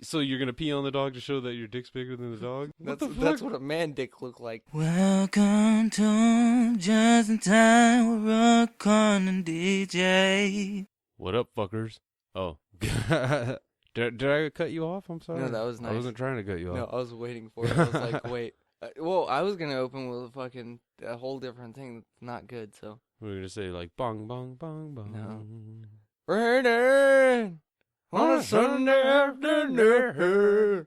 So you're gonna pee on the dog to show that your dick's bigger than the dog? That's what a man dick look like. Welcome to Just in Time with Rook and DJ. What up, fuckers? Oh. Did I cut you off? I'm sorry. No, that was nice. I wasn't trying to cut you off. No, I was waiting for it. I was like, wait. Well, I was going to open with a whole different thing that's not good, so. We're going to say, like, bong, bong, bong, bong. No. Raining on a Sunday afternoon.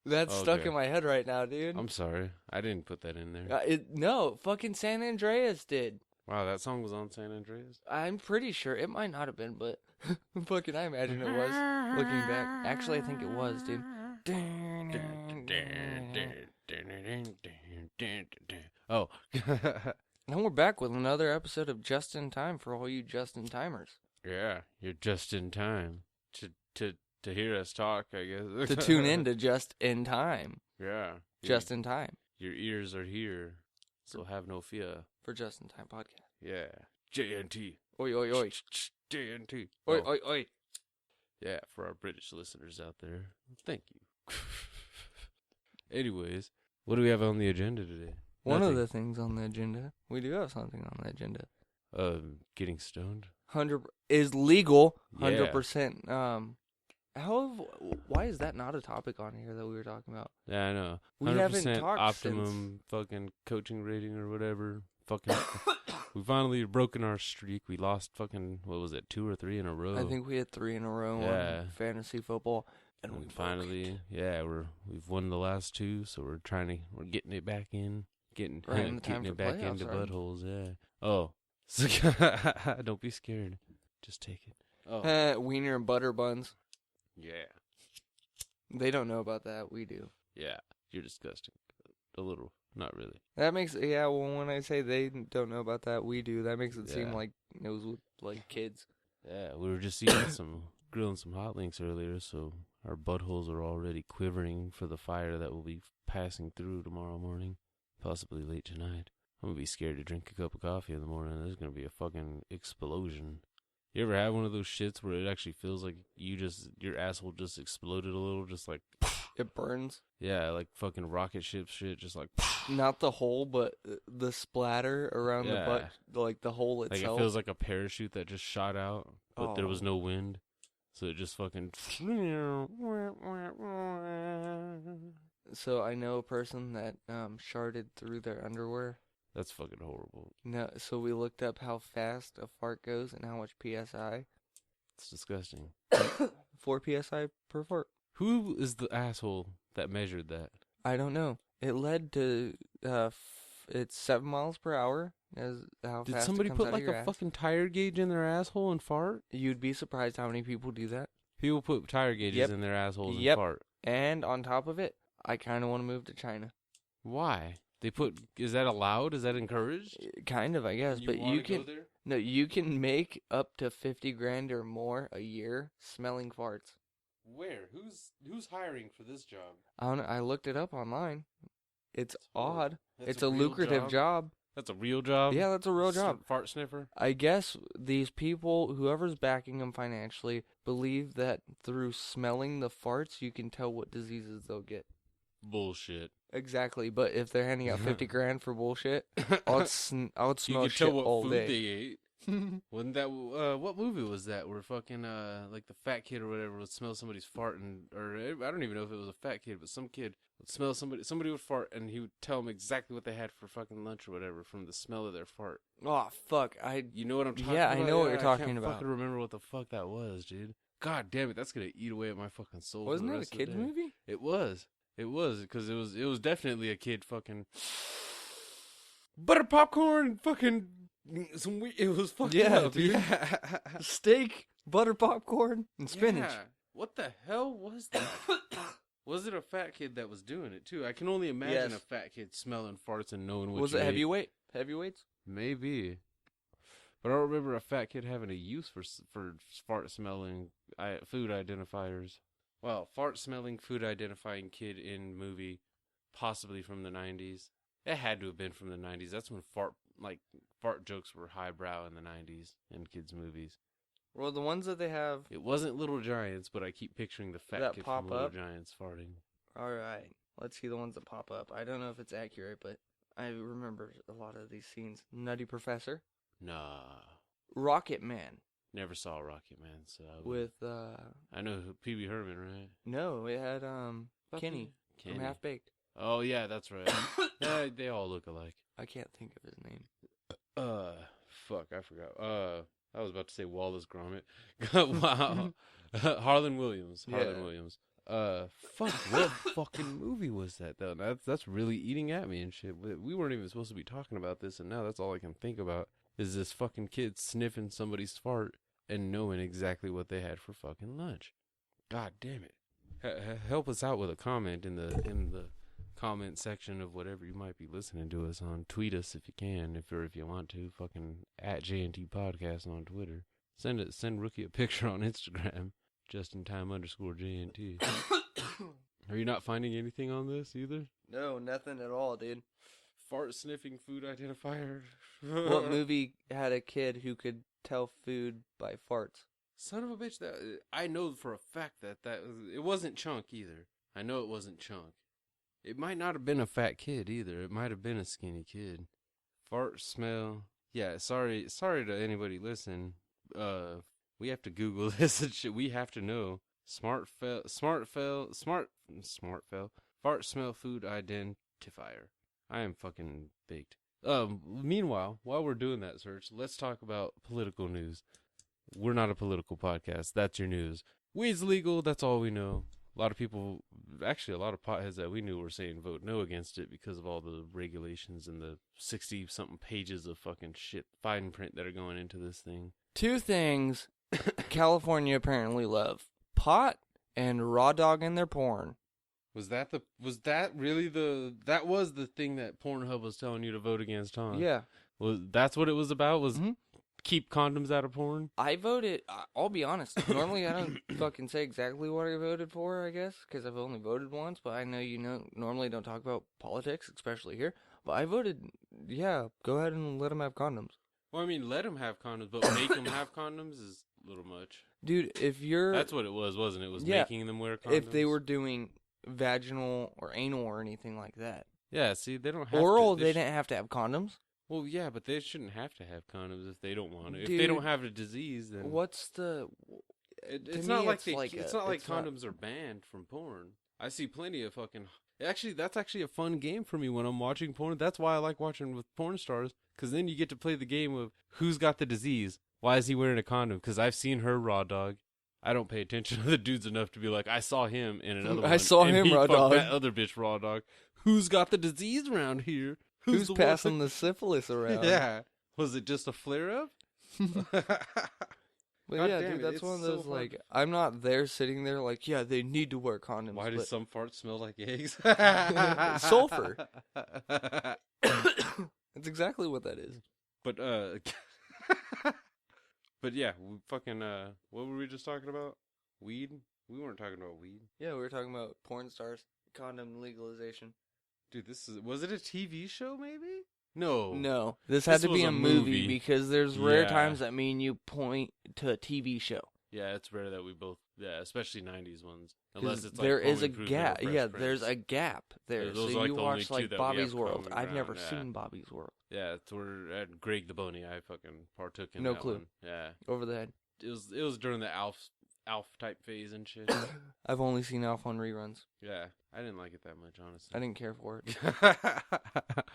That's stuck in my head right now, dude. I'm sorry. I didn't put that in there. No, fucking San Andreas did. Wow, that song was on San Andreas? I'm pretty sure. It might not have been, but fucking I imagine it was. Looking back. Actually, I think it was, dude. Oh. And we're back with another episode of Just in Time for all you Just in Timers. Yeah, you're just in time to hear us talk, I guess. To tune in to Just in Time. Yeah. Just in Time. Your ears are here, so have no fear. For Just in Time podcast. Yeah. JNT. Oi, oi, oi. JNT. Oi, oi, oi. Yeah, for our British listeners out there, thank you. Anyways, what do we have on the agenda today? One of the things on the agenda, we do have something on the agenda. Getting stoned. 100 is legal. Yeah. 100%. Why is that not a topic on here that we were talking about? Yeah, I know. 100% We haven't talked optimum fucking coaching rating or whatever. Fucking, we finally broken our streak. We lost fucking, what was it, 2 or 3 in a row? I think we had 3 in a row on fantasy football. And we finally, we've won the last 2, so we're getting it back in. Getting it back into buttholes, yeah. Oh. So, don't be scared. Just take it. Oh. Wiener and butter buns. Yeah. They don't know about that. We do. Yeah. You're disgusting. A little. Not really. That makes, well, when I say they don't know about that, we do. That makes it seem like it was with, like, kids. Yeah, we were just eating grilling some hot links earlier, so our buttholes are already quivering for the fire that will be passing through tomorrow morning. Possibly late tonight. I'm gonna be scared to drink a cup of coffee in the morning. There's gonna be a fucking explosion. You ever have one of those shits where it actually feels like your asshole just exploded a little, just like it burns? Yeah, like fucking rocket ship shit, just like not the hole, but the splatter around the butt, like the hole itself. Like it feels like a parachute that just shot out, but there was no wind, so it just fucking. So I know a person that sharted through their underwear. That's fucking horrible. No, so we looked up how fast a fart goes and how much PSI. It's disgusting. 4 PSI per fart. Who is the asshole that measured that? I don't know. It led to it's 7 miles per hour. As how Did fast somebody it comes put out like of your a ass. fucking tire gauge in their asshole and fart? You'd be surprised how many people do that. People put tire gauges in their assholes and fart. And on top of it, I kind of want to move to China. Why? Is that allowed? Is that encouraged? Kind of, I guess. But you can, go there? no, you can make up to 50 grand or more a year smelling farts. Where? Who's hiring for this job? I looked it up online. It's odd. It's a real lucrative job. That's a real job? Yeah, that's a real job. Fart sniffer? I guess these people, whoever's backing them financially, believe that through smelling the farts, you can tell what diseases they'll get. Bullshit. Exactly, but if they're handing out 50 grand for bullshit, I would smell you shit tell what all food day. they ate. Wasn't that what movie was that? Where fucking like the fat kid or whatever would smell somebody's fart or I don't even know if it was a fat kid, but some kid would smell somebody would fart and he would tell them exactly what they had for fucking lunch or whatever from the smell of their fart. Oh fuck! You know what I'm talking about? Yeah, I know what you're talking I can't about. fucking remember what the fuck that was, dude. God damn it, that's gonna eat away at my fucking soul. Wasn't it a kids movie? It was. It was, because it was definitely a kid fucking butter popcorn, fucking it was fucking up, dude. Yeah. Steak, butter popcorn, and spinach. Yeah. What the hell was that? Was it a fat kid that was doing it too? I can only imagine a fat kid smelling farts and knowing what was it heavyweight? Heavyweights? Maybe. But I don't remember a fat kid having a use for fart smelling food identifiers. Well, fart-smelling, food-identifying kid in movie, possibly from the 90s. It had to have been from the 90s. That's when fart jokes were highbrow in the 90s in kids' movies. Well, the ones that they have It wasn't Little Giants, but I keep picturing the fat that kid pop from Little up? Giants farting. All right, let's see the ones that pop up. I don't know if it's accurate, but I remember a lot of these scenes. Nutty Professor, Nah. Rocket Man Never saw Rocket Man, so with I know Pee Wee Herman, right? no, it had Kenny from Kenny. Half Baked. Oh yeah, that's right. They all look alike. I can't think of his name. Fuck, I forgot. I was about to say Wallace Gromit. Wow. Harlan Williams. Yeah. Fuck, what fucking movie was that though? That's really eating at me and shit. We weren't even supposed to be talking about this, and now that's all I can think about is this fucking kid sniffing somebody's fart and knowing exactly what they had for fucking lunch. God damn it. Help us out with a comment in the comment section of whatever you might be listening to us on. Tweet us if you can, if you want to. Fucking at JNT Podcast on Twitter. Send Rookie a picture on Instagram. JustinTime_JNT. Are you not finding anything on this either? No, nothing at all, dude. Fart sniffing food identifier. What movie had a kid who could tell food by farts? Son of a bitch! That I know for a fact that it wasn't Chunk either. I know it wasn't Chunk. It might not have been a fat kid either. It might have been a skinny kid. Fart smell. Yeah, sorry to anybody listen. We have to Google this and shit. We have to know. Smart fell. Fart smell food identifier. I am fucking baked. Meanwhile, while we're doing that search, let's talk about political news. We're not a political podcast. That's your news. Weed's legal. That's all we know. A lot of people, actually a lot of potheads that we knew were saying vote no against it because of all the regulations and the 60-something pages of fucking shit fine print that are going into this thing. Two things California apparently love: pot and raw dog in their porn. Was that the thing that Pornhub was telling you to vote against, huh? Yeah. That's what it was about? Was Mhm. keep condoms out of porn? I voted, I'll be honest, normally I don't fucking say exactly what I voted for, I guess, because I've only voted once, but I know normally don't talk about politics, especially here, but I voted, yeah, go ahead and let them have condoms. Well, I mean, let them have condoms, but make them have condoms is a little much. Dude, if you're... That's what it was, wasn't it? It was Yeah, making them wear condoms? if they were doing vaginal or anal or anything like that. Yeah, see, they don't have Oral, to. they didn't have to have condoms. Well, yeah, but they shouldn't have to have condoms if they don't want to. If Dude, they don't have a disease, then what's the... it's me, not like it's not- condoms are banned from porn. I see plenty of fucking. Actually, that's actually a fun game for me when I'm watching porn. That's why I like watching with porn stars, because then you get to play the game of who's got the disease. Why is he wearing a condom? Because I've seen her raw dog. I don't pay attention to the dudes enough to be like, I saw him in another one. I saw and him he raw fucked dog. that other bitch raw dog. Who's got the disease around here? Who's the passing one? the syphilis around? Yeah. Was it just a flare up? But God yeah, damn dude, it, that's it's one of so those, hard. like, I'm not there sitting there like, yeah, they need to wear condoms. Why do but some farts smell like eggs? Sulfur. That's exactly what that is. But but yeah, we fucking what were we just talking about? Weed? We weren't talking about weed. Yeah, we were talking about porn stars, condom legalization. Dude, was it a TV show maybe? No. No, this had This to be was a a movie movie. because there's rare Yeah. times that me and you point to a TV show. Yeah, it's rare that we both, especially 90s ones. Unless it's like there is Home a Improvement gap. or Fresh Yeah, Prince. there's a gap there. Yeah, so those are, like, you the only watch two like that we have Bobby's World. common I've never ground, yeah. seen Bobby's World. Yeah, it's where at Greg the Boney I fucking partook in No that clue. one. Yeah. Over the head. It was during the Alf type phase and shit. I've only seen Alf on reruns. Yeah, I didn't like it that much, honestly. I didn't care for it.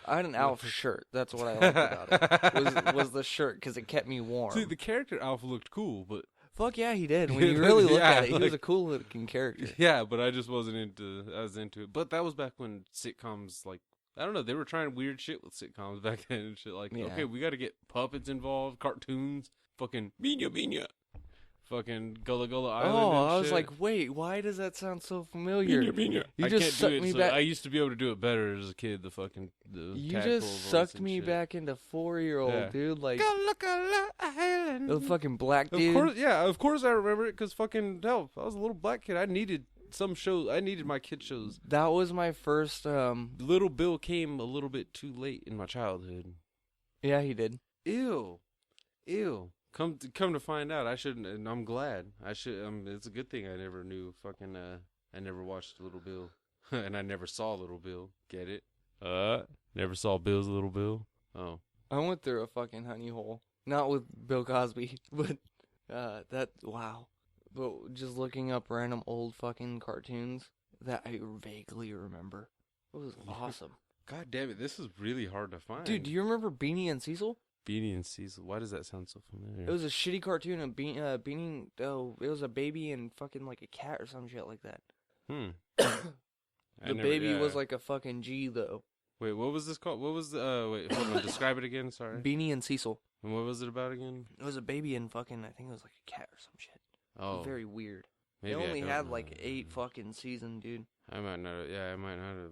I had an Alf shirt. That's what I liked about it. Was the shirt because it kept me warm. See, the character Alf looked cool, but Fuck yeah, he did. When you really look Yeah, at it, he was like- a cool looking character. yeah, but I just wasn't into. I was into it, but that was back when sitcoms, like, I don't know, they were trying weird shit with sitcoms back then and shit. Like, Yeah. okay, we got to get puppets involved, cartoons, fucking Minya, fucking Gulla Gulla Island. Oh, and I was shit. like, wait, why does that sound so familiar? Minya. You I just can't sucked do it. me So back. I used to be able to do it better as a kid. The You tadpole just voice sucked and me shit. back into 4-year-old, Yeah. dude. Like Gulla Gulla Island. the fucking black Of dude. course, yeah, of course I remember it because fucking hell, I was a little black kid. I needed some shows. I needed my kid shows. That was my first. Little Bill came a little bit too late in my childhood. Yeah, he did. Ew. Come to find out, I shouldn't, and I'm glad. I should. It's a good thing I never knew. Fucking, I never watched Little Bill, and I never saw Little Bill. Get it? Never saw Bill's Little Bill. Oh, I went through a fucking honey hole. Not with Bill Cosby, but wow. But just looking up random old fucking cartoons that I vaguely remember. It was awesome. God damn it! This is really hard to find. Dude, do you remember Beanie and Cecil? Beanie and Cecil. Why does that sound so familiar? It was a shitty cartoon of Beanie. Oh, it was a baby and fucking like a cat or some shit like that. The baby was like a fucking G though. Wait, what was this called? What was the? Wait, hold on. Describe it again. Sorry. Beanie and Cecil. And what was it about again? It was a baby and fucking. I think it was like a cat or some shit. Oh, very weird. Maybe they only I had don't like know. 8 fucking seasons, dude. I might not. Yeah, I might not have.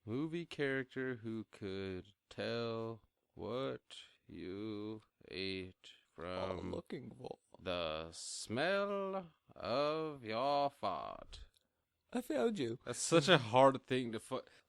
Movie character who could tell what you ate from looking for the smell of your fart. I found you. That's such a hard thing to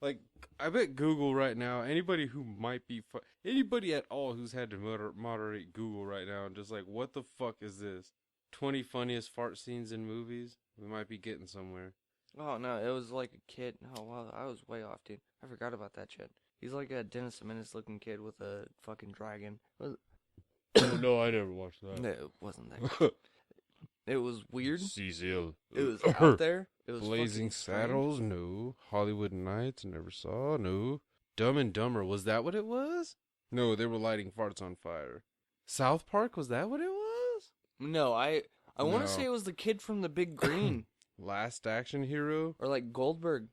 like. I bet Google right now. Anybody who might be anybody at all who's had to moderate Google right now and just like, what the fuck is this? 20 funniest fart scenes in movies. We might be getting somewhere. Oh no, it was like a kid. Oh wow, I was way off, dude. I forgot about that shit. He's like a Dennis the Menace looking kid with a fucking dragon. Oh, no, I never watched that. No, it wasn't that good. It was weird. Cecil. It was out there. It was Blazing Saddles, no. Hollywood Nights, never saw, no. Dumb and Dumber, was that what it was? No, they were lighting farts on fire. South Park, was that what it was? No, I want No. to say it was the kid from The Big Green. Last Action Hero, Or like Goldberg.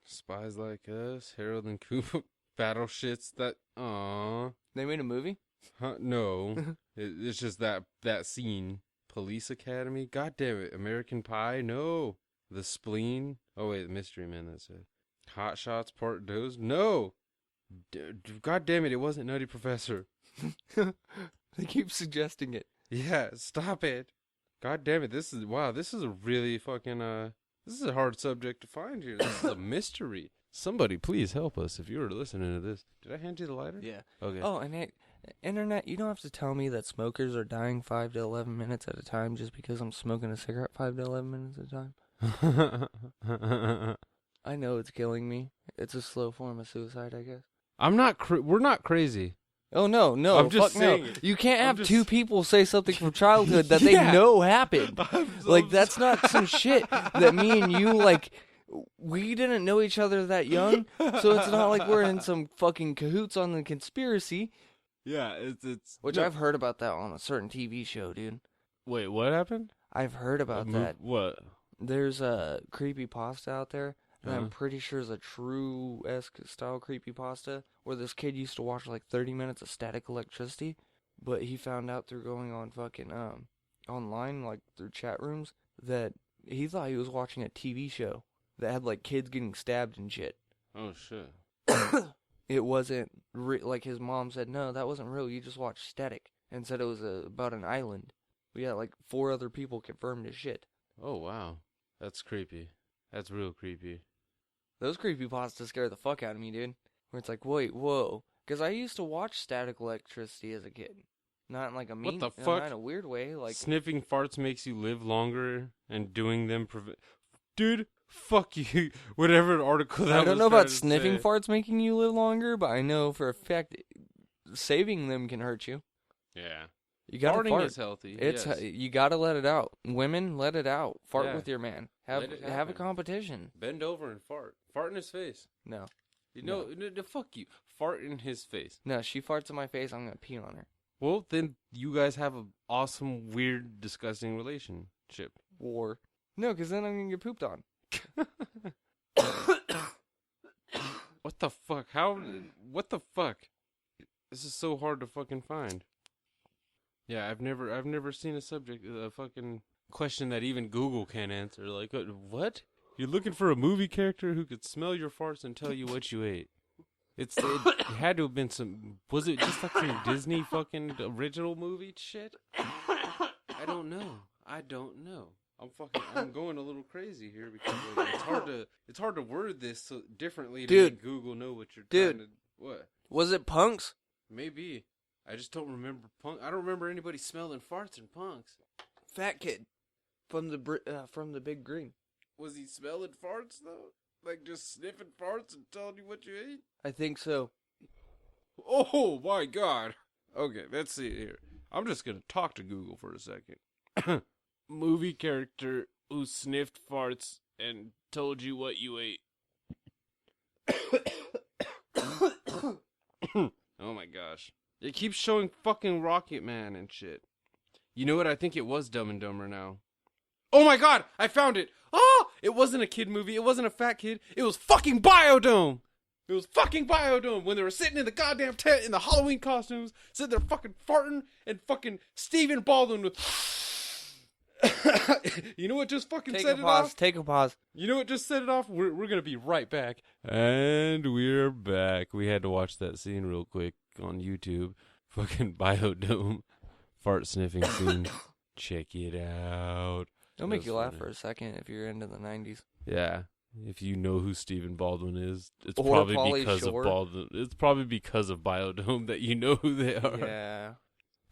Spies Like Us, Harold and Kumar, Battle Shits, that, aww. They made a movie? Huh? No, it's just that scene. Police Academy, god damn it. American Pie, no. The Spleen, oh wait, Mystery Man, that's it. Hot Shots Part Dose, no. God damn it, it wasn't Nutty Professor. They keep suggesting it. Yeah, stop it. God damn it, this is a really fucking, this is a hard subject to find here. This is a mystery. Somebody please help us if you were listening to this. Did I hand you the lighter? Yeah. Okay. Oh, and Internet, you don't have to tell me that smokers are dying 5 to 11 minutes at a time just because I'm smoking a cigarette 5 to 11 minutes at a time. I know it's killing me. It's a slow form of suicide, I guess. I'm not, we're not crazy. Oh, no, I'm just fuck no. saying it. You can't have just- two people say something from childhood that they Yeah. know happened. Like, I'm that's not some shit that me and you, like, we didn't know each other that young, so it's not like we're in some fucking cahoots on the conspiracy. Yeah, it's Which no. I've heard about that on a certain TV show, dude. Wait, what happened? I've heard about that. What? There's a creepypasta out there, and I'm Uh-huh. pretty sure it's a true-esque style creepypasta, where this kid used to watch like 30 minutes of static electricity, but he found out through going on fucking, online, like through chat rooms, that he thought he was watching a TV show that had like kids getting stabbed and shit. Oh shit. It wasn't, like his mom said, no, that wasn't real, you just watched static, and said it was about an island. But yeah, like 4 other people confirmed his shit. Oh wow, that's creepy. That's real creepy. Those creepypastas scare the fuck out of me, dude. Where it's like, wait, whoa. Because I used to watch static electricity as a kid. Not in like a mean, What the fuck? not in a weird way. Like, Sniffing farts makes you live longer, and doing them Dude, fuck you. Whatever article that I don't was know about trying to sniffing say. farts making you live longer, but I know for a fact saving them can hurt you. Yeah. You gotta Farting fart. is healthy. It's yes. you gotta let it out. Women, let it out. Fart Yeah. with your man. Have Let it a happen. competition. Bend over and fart. Fart in his face. No, You know, no, fuck you. Fart in his face. no. She farts in my face. I'm gonna pee on her. Well, then you guys have an awesome, weird, disgusting relationship. War. No, because then I'm gonna get pooped on. What the fuck? What the fuck? This is so hard to fucking find. Yeah, I've never seen a fucking question that even Google can't answer. Like, what? You're looking for a movie character who could smell your farts and tell you what you ate. It had to have been was it just like some Disney fucking original movie shit? I don't know. I'm going a little crazy here because like, it's hard to word this so differently to Dude. make Google know what you're Dude. trying to, what? Was it punks? Maybe. I just don't remember punk. I don't remember anybody smelling farts in punks. Fat kid from the Big Green. Was he smelling farts though? Like just sniffing farts and telling you what you ate? I think so. Oh my god. Okay, let's see here. I'm just gonna talk to Google for a second. Movie character who sniffed farts and told you what you ate. Oh my gosh. It keeps showing fucking Rocket Man and shit. You know what? I think it was Dumb and Dumber now. Oh my god! I found it! Oh! It wasn't a kid movie. It wasn't a fat kid. It was fucking Biodome! It was fucking Biodome when they were sitting in the goddamn tent in the Halloween costumes, sitting there fucking farting, and fucking Stephen Baldwin with... You know what just fucking set it off? Take a pause. You know what just set it off? We're gonna be right back. And we're back. We had to watch that scene real quick on YouTube. Fucking Biodome fart sniffing scene. Check it out. It'll make you laugh for a second if you're into the 90s. Yeah. If you know who Stephen Baldwin is, it's Or probably Pauly because Shore. of Baldwin. It's probably because of Biodome that you know who they are. Yeah.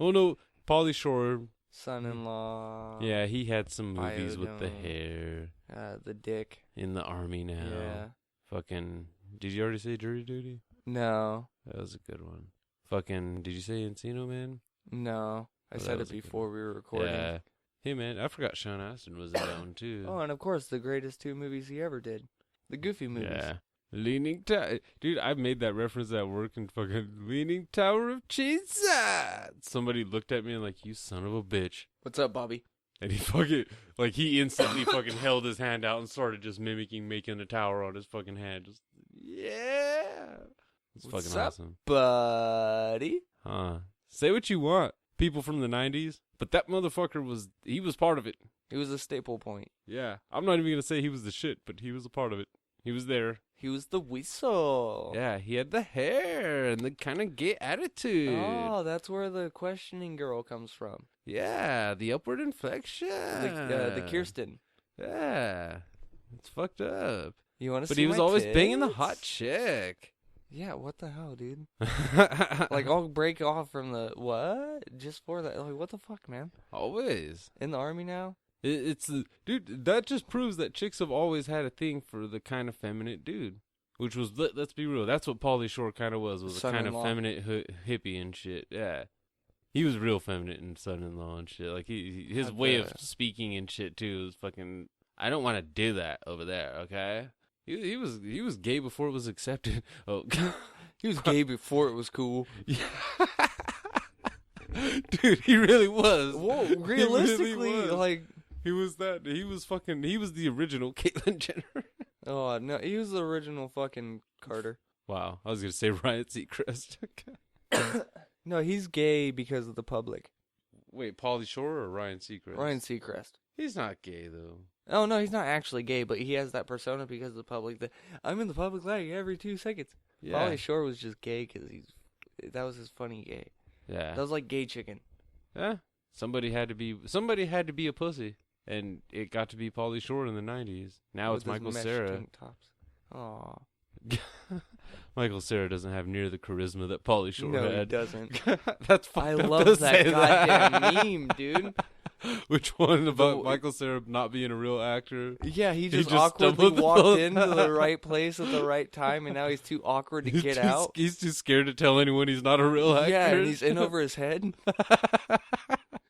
Oh no, Pauly Shore. Son-in-law. Yeah, he had some movies with the Biodome. hair. The dick. In the army now. Yeah. Fucking. Did you already say Jury Duty? No. That was a good one. Fucking. Did you say Encino Man? No. I Oh, that said was it a good before we were recording. Yeah. Hey man, I forgot Sean Astin was in that one too. Oh, and of course, the greatest 2 movies he ever did. The Goofy movies. Yeah. Leaning Tower. Dude, I made that reference at work and fucking Leaning Tower of Cheesa. Somebody looked at me and like, you son of a bitch. What's up, Bobby? And he fucking, like, he instantly fucking held his hand out and started just mimicking making a tower on his fucking hand. Just, yeah. It's What's fucking up, awesome. buddy? Huh. Say what you want, people from the 90s, but that motherfucker he was part of it. He was a staple point. Yeah. I'm not even going to say he was the shit, but he was a part of it. He was there. He was the whistle. Yeah, he had the hair and the kind of gay attitude. Oh, that's where the questioning girl comes from. Yeah, the upward inflection. The Kirsten. Yeah. It's fucked up. You want to see But he was my always banging the tits? hot chick. Yeah, what the hell, dude? Like, I'll break off from the, what? Just for that? Like, what the fuck, man? Always. In the army now? Dude, that just proves that chicks have always had a thing for the kind of feminine dude. Which was, let's be real, that's what Pauly Shore kind of was a kind of feminine hippie and shit. Yeah. He was real feminine and son-in-law and shit. Like, his way of speaking and shit, too, was fucking, I don't want to do that over there, okay? He was gay before it was accepted. Oh, He was gay before it was cool. yeah. Dude, he really was. Whoa, realistically, was. like... He was the original Caitlyn Jenner. Oh, no, he was the original fucking Carter. Wow, I was going to say Ryan Seacrest. No, he's gay because of the public. Wait, Pauly Shore or Ryan Seacrest? Ryan Seacrest. He's not gay, though. Oh, no, he's not actually gay, but he has that persona because of the public. That I'm in the public light every 2 seconds. Yeah. Pauly Shore was just gay because that was his funny gay. Yeah. That was like gay chicken. Yeah. Somebody had to be a pussy. And it got to be Pauly Shore in the 90s. Now it's Michael Cerra. Tank tops. Aw. Michael Cerra doesn't have near the charisma that Pauly Shore had. No, he doesn't. That's fucked I up to love that say goddamn meme, dude. Which one about Michael Cera not being a real actor? Yeah, he just stumbled awkwardly walked into the right place at the right time, and now he's too awkward to get out. He's too scared to tell anyone he's not a real actor. Yeah, and he's in over his head.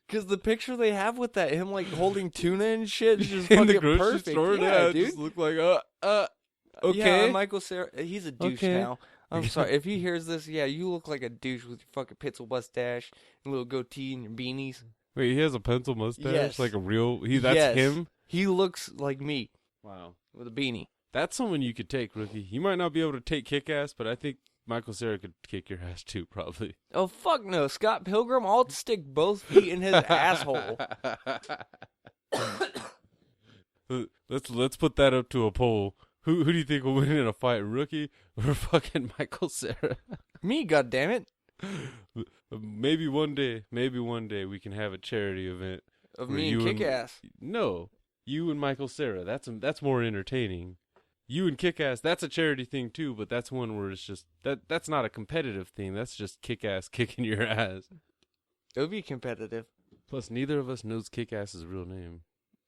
Because the picture they have with that, him like holding tuna and shit, is just in fucking the grocery perfect. store. Yeah, It dude. just looked like okay. Yeah, Michael Cera, he's a douche Okay. now. I'm sorry if he hears this. Yeah, you look like a douche with your fucking pencil mustache, and little goatee, and your beanies. Wait, he has a pencil mustache, Yes. like a real. That's Yes. him. He looks like me Wow, with a beanie. that's someone you could take, rookie. You might not be able to take Kick-Ass, but I think Michael Cera could kick your ass too, probably. Oh fuck no, Scott Pilgrim! I'll stick both feet in his asshole. Let's put that up to a poll. Who do you think will win in a fight, Rookie or fucking Michael Cera? Me, goddammit. Maybe one day we can have a charity event Of where me and you Kick-Ass. No, you and Michael Cera. That's more entertaining. You and Kick-Ass, that's a charity thing too, but that's one where it's just that's not a competitive thing. That's just Kick-Ass kicking your ass. It would be competitive. Plus, neither of us knows Kick-Ass's real name.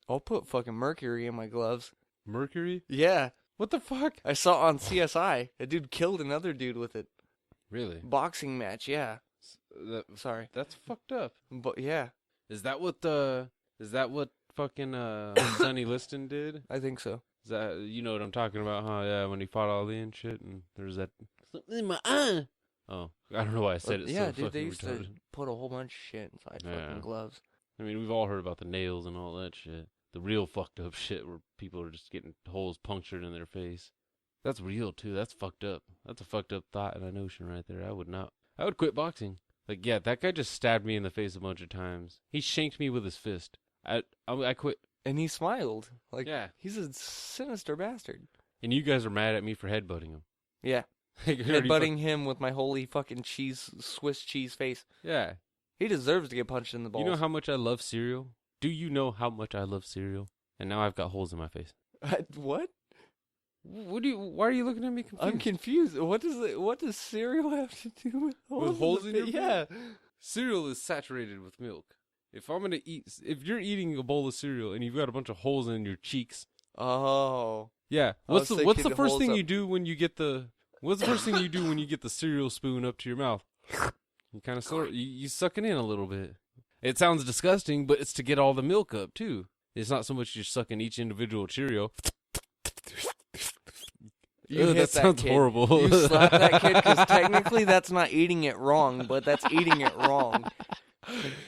I'll put fucking mercury in my gloves. Mercury? Yeah. What the fuck? I saw on CSI. A dude killed another dude with it. Really? Boxing match, yeah. Sorry. That's fucked up. But yeah. Is that what fucking Sonny Liston did? I think so. Is that, you know what I'm talking about, huh? Yeah, when he fought Ali and shit, and there's that something in my eye. Oh, I don't know why I said it. Yeah, so dude, they fucking used retarded. to put a whole bunch of shit inside fucking gloves. I mean, we've all heard about the nails and all that shit. The real fucked up shit where people are just getting holes punctured in their face. That's real too. That's fucked up. That's a fucked up thought and a notion right there. I would quit boxing. Like, yeah, that guy just stabbed me in the face a bunch of times. He shanked me with his fist. I quit. And he smiled. Like, Yeah. He's a sinister bastard. And you guys are mad at me for headbutting him. Yeah. Headbutting him with my holy fucking Swiss cheese face. Yeah. He deserves to get punched in the balls. You know how much I love cereal? Do you know how much I love cereal? And now I've got holes in my face. What? Why are you looking at me confused? I'm confused. What does cereal have to do with holes in your face? Yeah. Cereal is saturated with milk. If you're eating a bowl of cereal and you've got a bunch of holes in your cheeks. Oh. Yeah. What's the first thing you do when you get the cereal spoon up to your mouth? You kind of you suck it in a little bit. It sounds disgusting, but it's to get all the milk up too. It's not so much you're sucking each individual Cheerio. That sounds horrible. You slap that kid because technically that's not eating it wrong, but that's eating it wrong.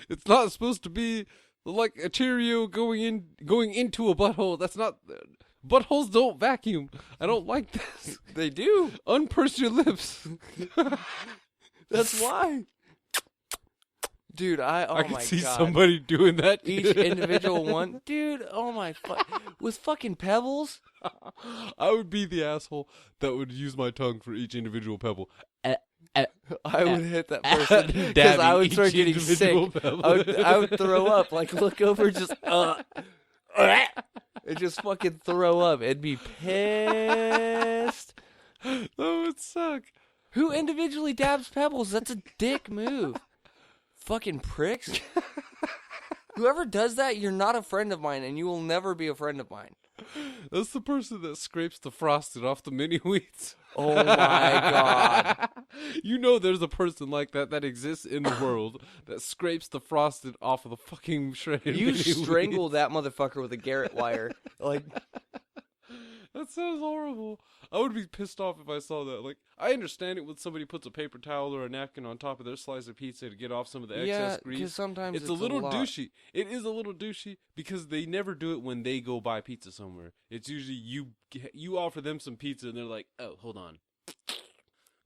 It's not supposed to be like a Cheerio going into a butthole. That's not. Buttholes don't vacuum. I don't like this. They do. Unpurse your lips. That's why. Dude, I can see somebody doing that. Each individual one. Dude, oh my with fucking pebbles? I would be the asshole that would use my tongue for each individual pebble. I would hit that person because I would start getting sick. I would throw up. Like, look over, just it just fucking throw up. It'd be pissed. That would suck. Who individually dabs pebbles? That's a dick move. Fucking pricks. Whoever does that, you're not a friend of mine, and you will never be a friend of mine. That's the person that scrapes the frosted off the mini wheats. Oh my god. You know there's a person like that exists in the world that scrapes the frosted off of the fucking shredded You mini strangle wheats. that motherfucker with a Garrett wire. Like, that sounds horrible. I would be pissed off if I saw that. Like, I understand it when somebody puts a paper towel or a napkin on top of their slice of pizza to get off some of the excess grease. because sometimes It's a little douchey. It is a little douchey because they never do it when they go buy pizza somewhere. It's usually you offer them some pizza and they're like, oh, hold on.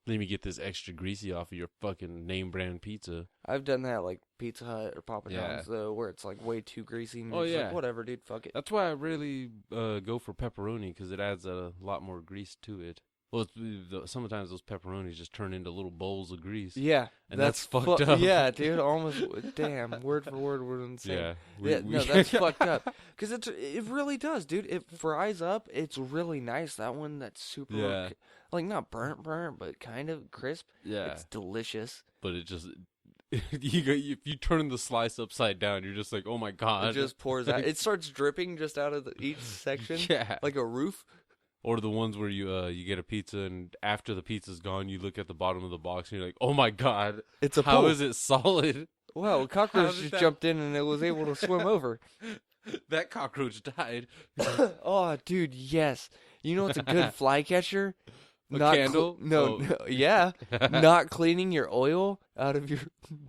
Let me get this extra greasy off of your fucking name brand pizza. I've done that like Pizza Hut or Papa Yeah. John's though, where it's like way too greasy. And Oh, you're just yeah. like, whatever, dude. Fuck it. That's why I really go for pepperoni because it adds a lot more grease to it. Well, sometimes those pepperonis just turn into little bowls of grease. Yeah, And that's fucked up. Yeah, dude. Almost. Damn. Word for word, we're insane. Yeah. No, that's fucked up. Because it really does, dude. It fries up. It's really nice. That one that's super, Yeah. like not burnt, but kind of crisp. Yeah. It's delicious. But it just, if you turn the slice upside down, you're just like, oh my god. It just pours out. It starts dripping just out of each section. Yeah. Like a roof. Or the ones where you get a pizza and after the pizza's gone, you look at the bottom of the box and you're like, oh my god. It's a How pool. is it solid? Well, a cockroach did just that- jumped in and it was able to swim over. That cockroach died. Oh, dude, yes. You know what's a good fly catcher? A candle? No, yeah. Not cleaning your oil out of your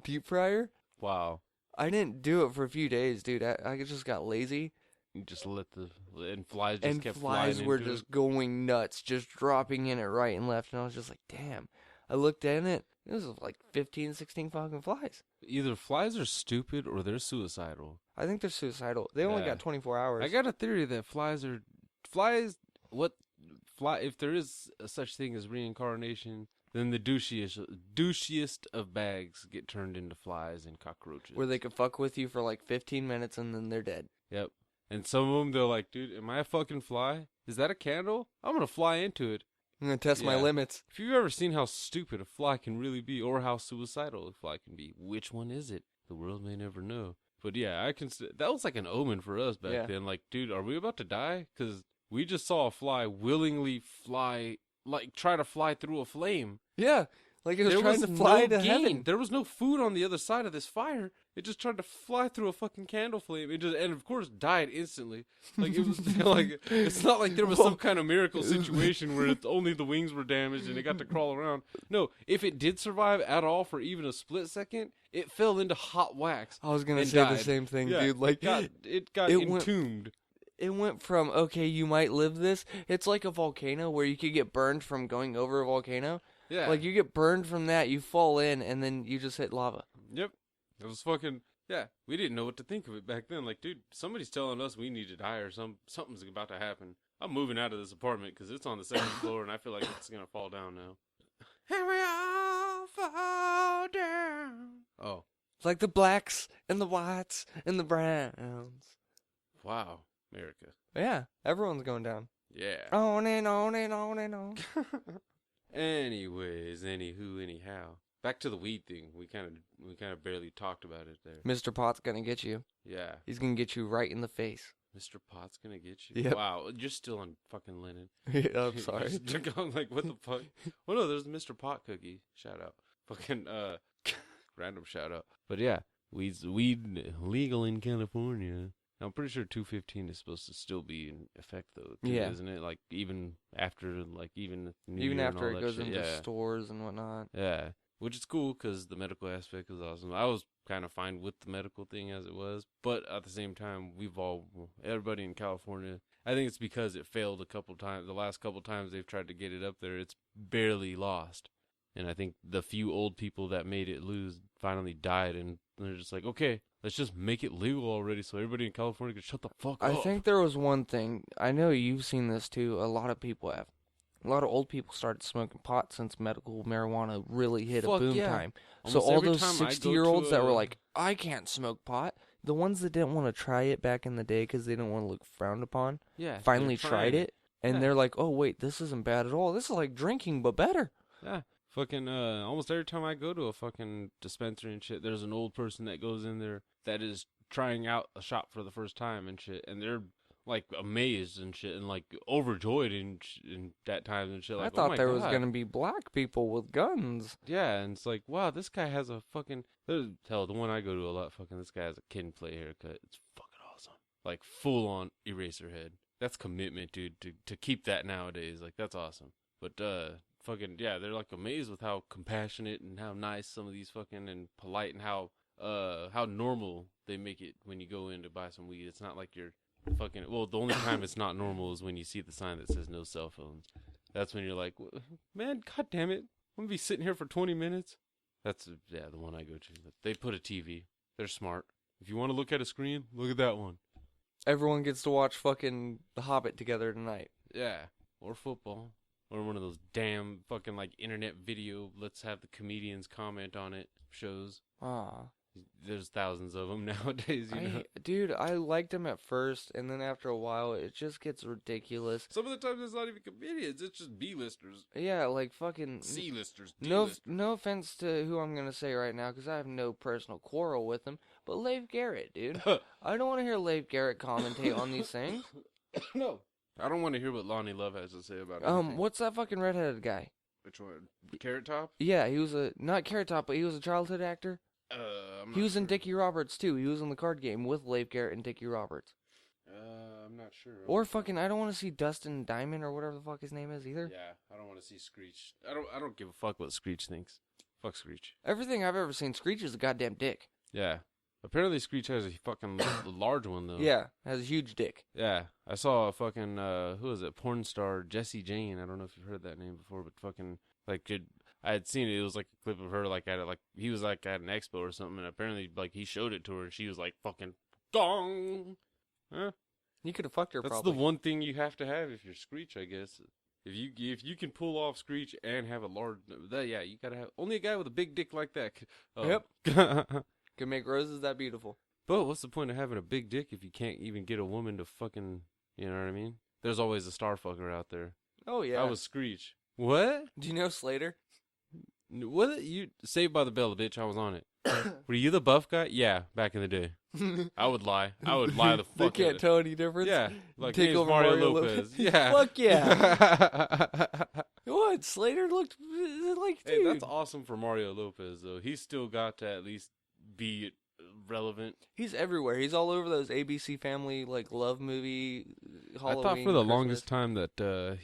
deep fryer. Wow. I didn't do it for a few days, dude. I just got lazy. You just and flies just And kept flies flying were into just it. going nuts, just dropping in it right and left. And I was just like, damn. I looked at it. It was like 15, 16 fucking flies. Either flies are stupid or they're suicidal. I think they're suicidal. They only Yeah. got 24 hours. I got a theory that if there is a such thing as reincarnation, then the douchiest of bags get turned into flies and cockroaches. where they could fuck with you for like 15 minutes and then they're dead. Yep. And some of them, they're like, dude, am I a fucking fly? Is that a candle? I'm going to fly into it. I'm going to test my limits. If you've ever seen how stupid a fly can really be or how suicidal a fly can be, which one is it? The world may never know. But yeah, that was like an omen for us back then. Like, dude, are we about to die? Because we just saw a fly willingly try to fly through a flame. Yeah, like it was trying to fly to heaven. There was no food on the other side of this fire. It just tried to fly through a fucking candle flame. And of course died instantly. Like it was like it's not like there was some kind of miracle situation where only the wings were damaged and it got to crawl around. No, if it did survive at all for even a split second, it fell into hot wax. I was gonna say the same thing, dude. Like it got entombed. It went from, okay, you might live this. It's like a volcano where you could get burned from going over a volcano. Yeah. Like, you get burned from that, you fall in, and then you just hit lava. Yep. It was fucking, yeah. We didn't know what to think of it back then. Like, dude, somebody's telling us we need to die or something's about to happen. I'm moving out of this apartment because it's on the second floor, and I feel like it's going to fall down now. And we all fall down. Oh. It's like the blacks and the whites and the browns. Wow. America. Yeah, everyone's going down. Yeah. On and on and on and on. Anyways, anyhow. Back to the weed thing. We kind of barely talked about it there. Mr. Pot's gonna get you. Yeah. He's gonna get you right in the face. Mr. Pot's gonna get you? Yep. Wow, you're still on fucking Lennon. Yeah, I'm sorry. I'm like, what the fuck? Well, no, there's the Mr. Pot cookie. Shout out. Fucking, random shout out. But yeah, weed legal in California. I'm pretty sure 215 is supposed to still be in effect, though. Too, yeah. Isn't it? Like, even after it goes into stores and whatnot. Yeah. Which is cool, because the medical aspect is awesome. I was kind of fine with the medical thing as it was. But at the same time, everybody in California, I think it's because it failed a couple times. The last couple times they've tried to get it up there, it's barely lost. And I think the few old people that made it lose finally died, and they're just like, okay, let's just make it legal already so everybody in California can shut the fuck up. I think there was one thing. I know you've seen this too. A lot of people have. A lot of old people started smoking pot since medical marijuana really hit a boom time. Almost so all those time 60-year-olds that were like, I can't smoke pot, the ones that didn't want to try it back in the day because they didn't want to look frowned upon, finally tried it. And they're like, oh, wait, this isn't bad at all. This is like drinking, but better. Yeah. Fucking, almost every time I go to a fucking dispensary and shit, there's an old person that goes in there that is trying out a shop for the first time and shit, and they're, like, amazed and shit, and, like, overjoyed in that time and shit. Like, I thought there was gonna be black people with guns. Yeah, and it's like, wow, this guy has a fucking, hell, the one I go to a lot, fucking, this guy has a kid and play haircut. It's fucking awesome. Like, full-on eraser head. That's commitment, dude, to keep that nowadays. Like, that's awesome. But, fucking, yeah, they're, like, amazed with how compassionate and how nice some of these fucking, and polite, and how normal they make it when you go in to buy some weed. It's not like you're fucking, well, the only time it's not normal is when you see the sign that says no cell phones. That's when you're like, man, god damn it, I'm gonna be sitting here for 20 minutes. That's, yeah, the one I go to. They put a TV. They're smart. If you want to look at a screen, look at that one. Everyone gets to watch fucking The Hobbit together tonight. Yeah, or football. Or one of those damn fucking, like, internet video, let's have the comedians comment on it shows. There's thousands of them nowadays, you know? Dude, I liked them at first, and then after a while, it just gets ridiculous. Some of the times it's not even comedians, it's just B-listers. Yeah, like fucking... C-listers, D-listers. No offense to who I'm gonna say right now, because I have no personal quarrel with him, but Leif Garrett, dude. I don't want to hear Leif Garrett commentate on these things. No. I don't want to hear what Lonnie Love has to say about it. What's that fucking redheaded guy? Which one? Carrot Top? Yeah, he was not Carrot Top, but he was a childhood actor. He was in Dickie Roberts, too. He was in the card game with Leif Garrett and Dickie Roberts. I'm not sure. Or fucking, I don't want to see Dustin Diamond or whatever the fuck his name is either. Yeah, I don't want to see Screech. I don't give a fuck what Screech thinks. Fuck Screech. Everything I've ever seen, Screech is a goddamn dick. Yeah. Apparently Screech has a fucking large one, though. Yeah, has a huge dick. Yeah. I saw a fucking, who is it? Porn star Jessie Jane. I don't know if you've heard that name before, but fucking, like, I had seen it. It was like a clip of her, like, he was like at an expo or something, and apparently, like, he showed it to her, and she was like, fucking, gong! Huh? You could have fucked her, That's probably. the one thing you have to have if you're Screech, I guess. If you can pull off Screech and have a large, yeah, you gotta have, only a guy with a big dick like that. Yep. Can make roses that beautiful. But what's the point of having a big dick if you can't even get a woman to fucking, you know what I mean? There's always a star fucker out there. Oh, yeah. I was Screech. What? Do you know Slater? What? You Saved by the Bell, bitch. I was on it. Were you the buff guy? Yeah, back in the day. I would lie. I would lie the fuck They can't out of- tell any difference? Yeah. Like, Take name's over Mario Mario Lopez. Lopez. Yeah. Fuck yeah. What? Slater looked like, dude. Hey, that's awesome for Mario Lopez, though. He's still got to at least be relevant. He's everywhere. He's all over those ABC Family, like, love movie, Halloween, I thought for the Christmas. longest time that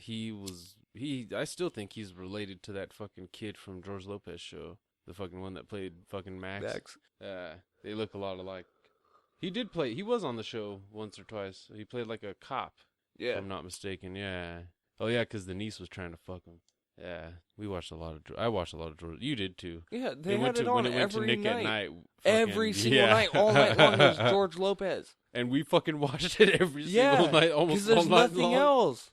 I still think he's related to that fucking kid from George Lopez show. The fucking one that played fucking Max. They look a lot alike. He was on the show once or twice. He played like a cop, if I'm not mistaken. Yeah. Oh, yeah, because the niece was trying to fuck him. Yeah. I watched a lot of George. You did, too. Yeah, they had it on when it went to every Nick night. at Night. Every fucking- single yeah. night, all night long, it was George Lopez. And we fucking watched it every single night, almost all because there's night nothing long. else.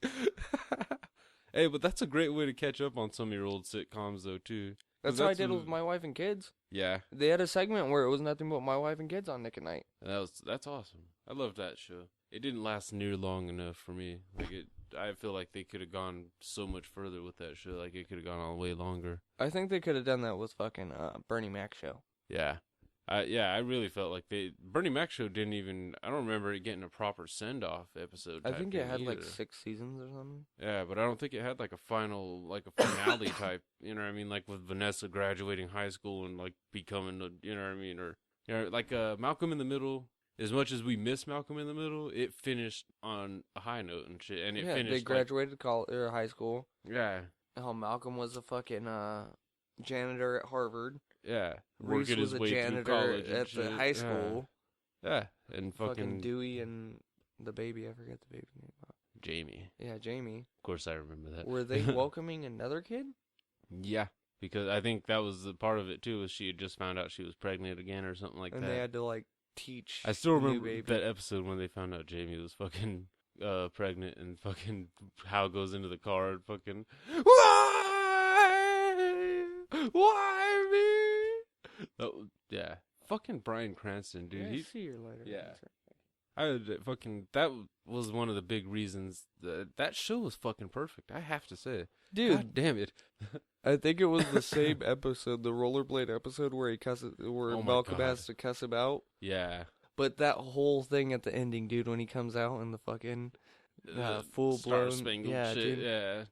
Hey, but that's a great way to catch up on some of your old sitcoms, though, too. That's what I did with My Wife and Kids. Yeah, They had a segment where it was nothing but My Wife and Kids on Nick at Night. that's awesome. I love that show. It didn't last near long enough for me. I feel like they could have gone so much further with that show. Like, it could have gone all way longer. I think they could have done that with fucking Bernie Mac show. Yeah. I really felt like Bernie Mac show didn't even, I don't remember it getting a proper send-off episode. I think it had like either. 6 seasons or something. Yeah, but I don't think it had like a finale type, you know what I mean? Like with Vanessa graduating high school and like becoming you know what I mean? Or, you know, like Malcolm in the Middle, as much as we miss Malcolm in the Middle, it finished on a high note and shit. And it finished they graduated college or high school. Yeah. Oh, Malcolm was a fucking janitor at Harvard. Yeah. Reese Working was his a way through janitor college and at the shit. high school. Yeah. And Fucking Dewey and the baby, I forget the baby name. Jamie. Yeah, Jamie. Of course I remember that. Were they welcoming another kid? Yeah. Because I think that was the part of it too, was she had just found out she was pregnant again or something like And that. they had to like teach. I still the new remember baby. that episode when they found out Jamie was fucking pregnant and fucking Hal goes into the car and fucking why me? Yeah, fucking Bryan Cranston, dude. Yeah, see you later. Yeah. That was one of the big reasons that show was fucking perfect. I have to say, Dude, God damn it. I think it was the same episode, the Rollerblade episode, where Oh my Malcolm God. has to cuss him out. Yeah, But that whole thing at the ending, dude, when he comes out in the fucking full Star blown, Spangled yeah, shit. dude. Yeah.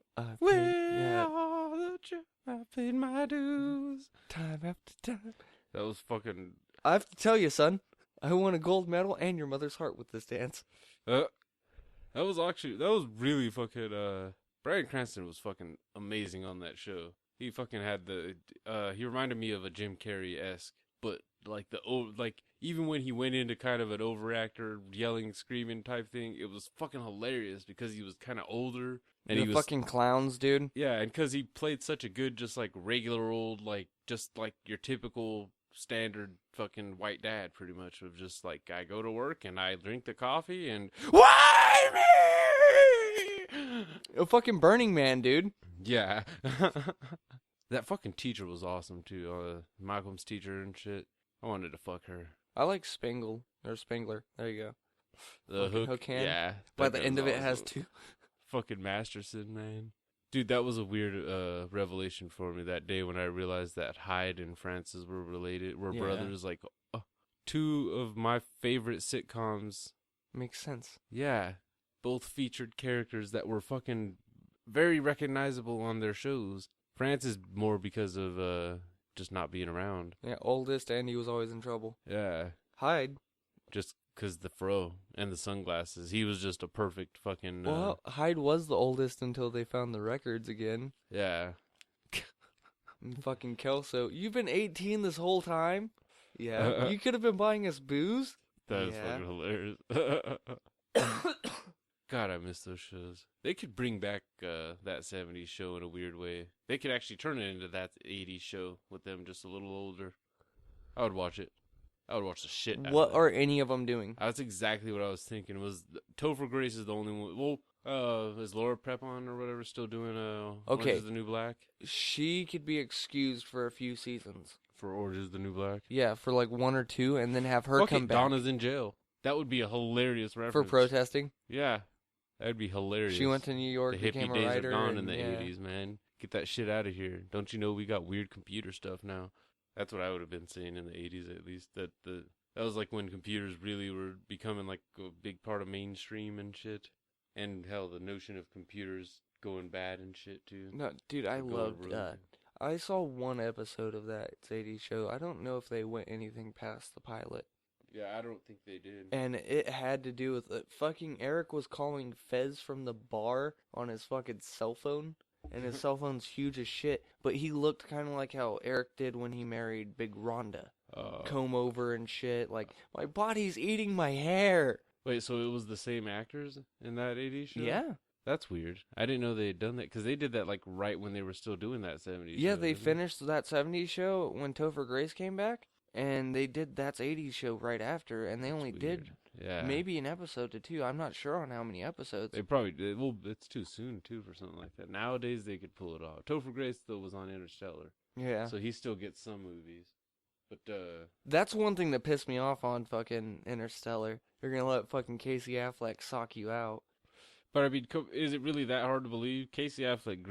Yeah, All the I paid my dues. time after time. That was fucking. I have to tell you, son, I won a gold medal and your mother's heart with this dance. That was really fucking. Bryan Cranston was fucking amazing on that show. He fucking had he reminded me of a Jim Carrey-esque, but like even when he went into kind of an overactor, yelling, screaming type thing, it was fucking hilarious because he was kind of older and The he was fucking clowns, dude. yeah, and because he played such a good, just like regular old, like just like your typical standard fucking white dad, pretty much, of just like I go to work and I drink the coffee and why me? A fucking Burning Man, dude. Yeah. That fucking teacher was awesome too. Malcolm's teacher and shit. I wanted to fuck her. I like Spangler. There you go. The Fucking hook hand. yeah. By that the guy end was of it has awesome. two. Fucking Masterson, man. Dude, that was a weird revelation for me that day when I realized that Hyde and Francis were related, were Yeah. brothers. Like, two of my favorite sitcoms. Makes sense. Yeah, both featured characters that were fucking very recognizable on their shows. Francis more because of just not being around. Yeah, oldest, and he was always in trouble. Yeah, Hyde. just because the fro and the sunglasses. He was just a perfect fucking. Well, Hyde was the oldest until they found the records again. Yeah. And fucking Kelso, you've been 18 this whole time? Yeah. You could have been buying us booze? That is Yeah. fucking hilarious. God, I miss those shows. They could bring back that 70s show in a weird way. They could actually turn it into that 80s show with them just a little older. I would watch it. I would watch the shit out of What that. are any of them doing? That's exactly what I was thinking. Was Topher Grace is the only one. Well, is Laura Prepon or whatever still doing Orange Okay. is the New Black? She could be excused for a few seasons. For Orange is the New Black? Yeah, for like 1 or 2, and then have her come back. Donna's in jail. That would be a hilarious reference. For protesting? Yeah. That would be hilarious. She went to New York, the became hippie a days writer. are gone in the yeah. 80s, man. Get that shit out of here. Don't you know we got weird computer stuff now? That's what I would have been saying in the 80s, at least. That was like when computers really were becoming like a big part of mainstream and shit. And hell, the notion of computers going bad and shit, too. No, dude, I loved I saw 1 episode of that 80s show. I don't know if they went anything past the pilot. Yeah, I don't think they did. And it had to do with fucking Eric was calling Fez from the bar on his fucking cell phone. And his cell phone's huge as shit. But he looked kind of like how Eric did when he married Big Rhonda. Comb over and shit. Like, my body's eating my hair. Wait, so it was the same actors in that 80s show? Yeah. That's weird. I didn't know they had done that, because they did that like right when they were still doing that 70s show. Yeah, they finished that 70s show when Topher Grace came back. And they did That's 80s show right after, and they only did maybe an episode to 2. I'm not sure on how many episodes. They probably did. Well, it's too soon, too, for something like that. Nowadays, they could pull it off. Topher Grace, though, was on Interstellar. Yeah. So he still gets some movies. But, that's one thing that pissed me off on fucking Interstellar. They're gonna let fucking Casey Affleck sock you out. But, I mean, is it really that hard to believe? Casey Affleck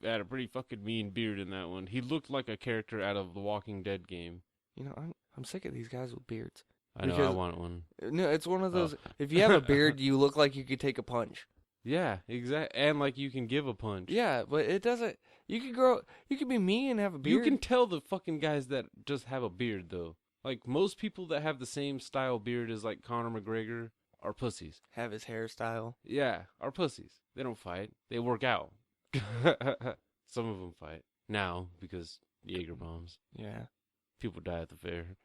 had a pretty fucking mean beard in that one. He looked like a character out of the Walking Dead game. You know, I'm sick of these guys with beards. I know, I want one. No, it's one of those, if you have a beard, you look like you could take a punch. Yeah, exactly. And like you can give a punch. Yeah, but it doesn't, you could be me and have a beard. You can tell the fucking guys that just have a beard, though. Like, most people that have the same style beard as, like, Conor McGregor are pussies. Have his hairstyle. Yeah, are pussies. They don't fight. They work out. Some of them fight. Now, because Jaeger bombs. Yeah. People die at the fair.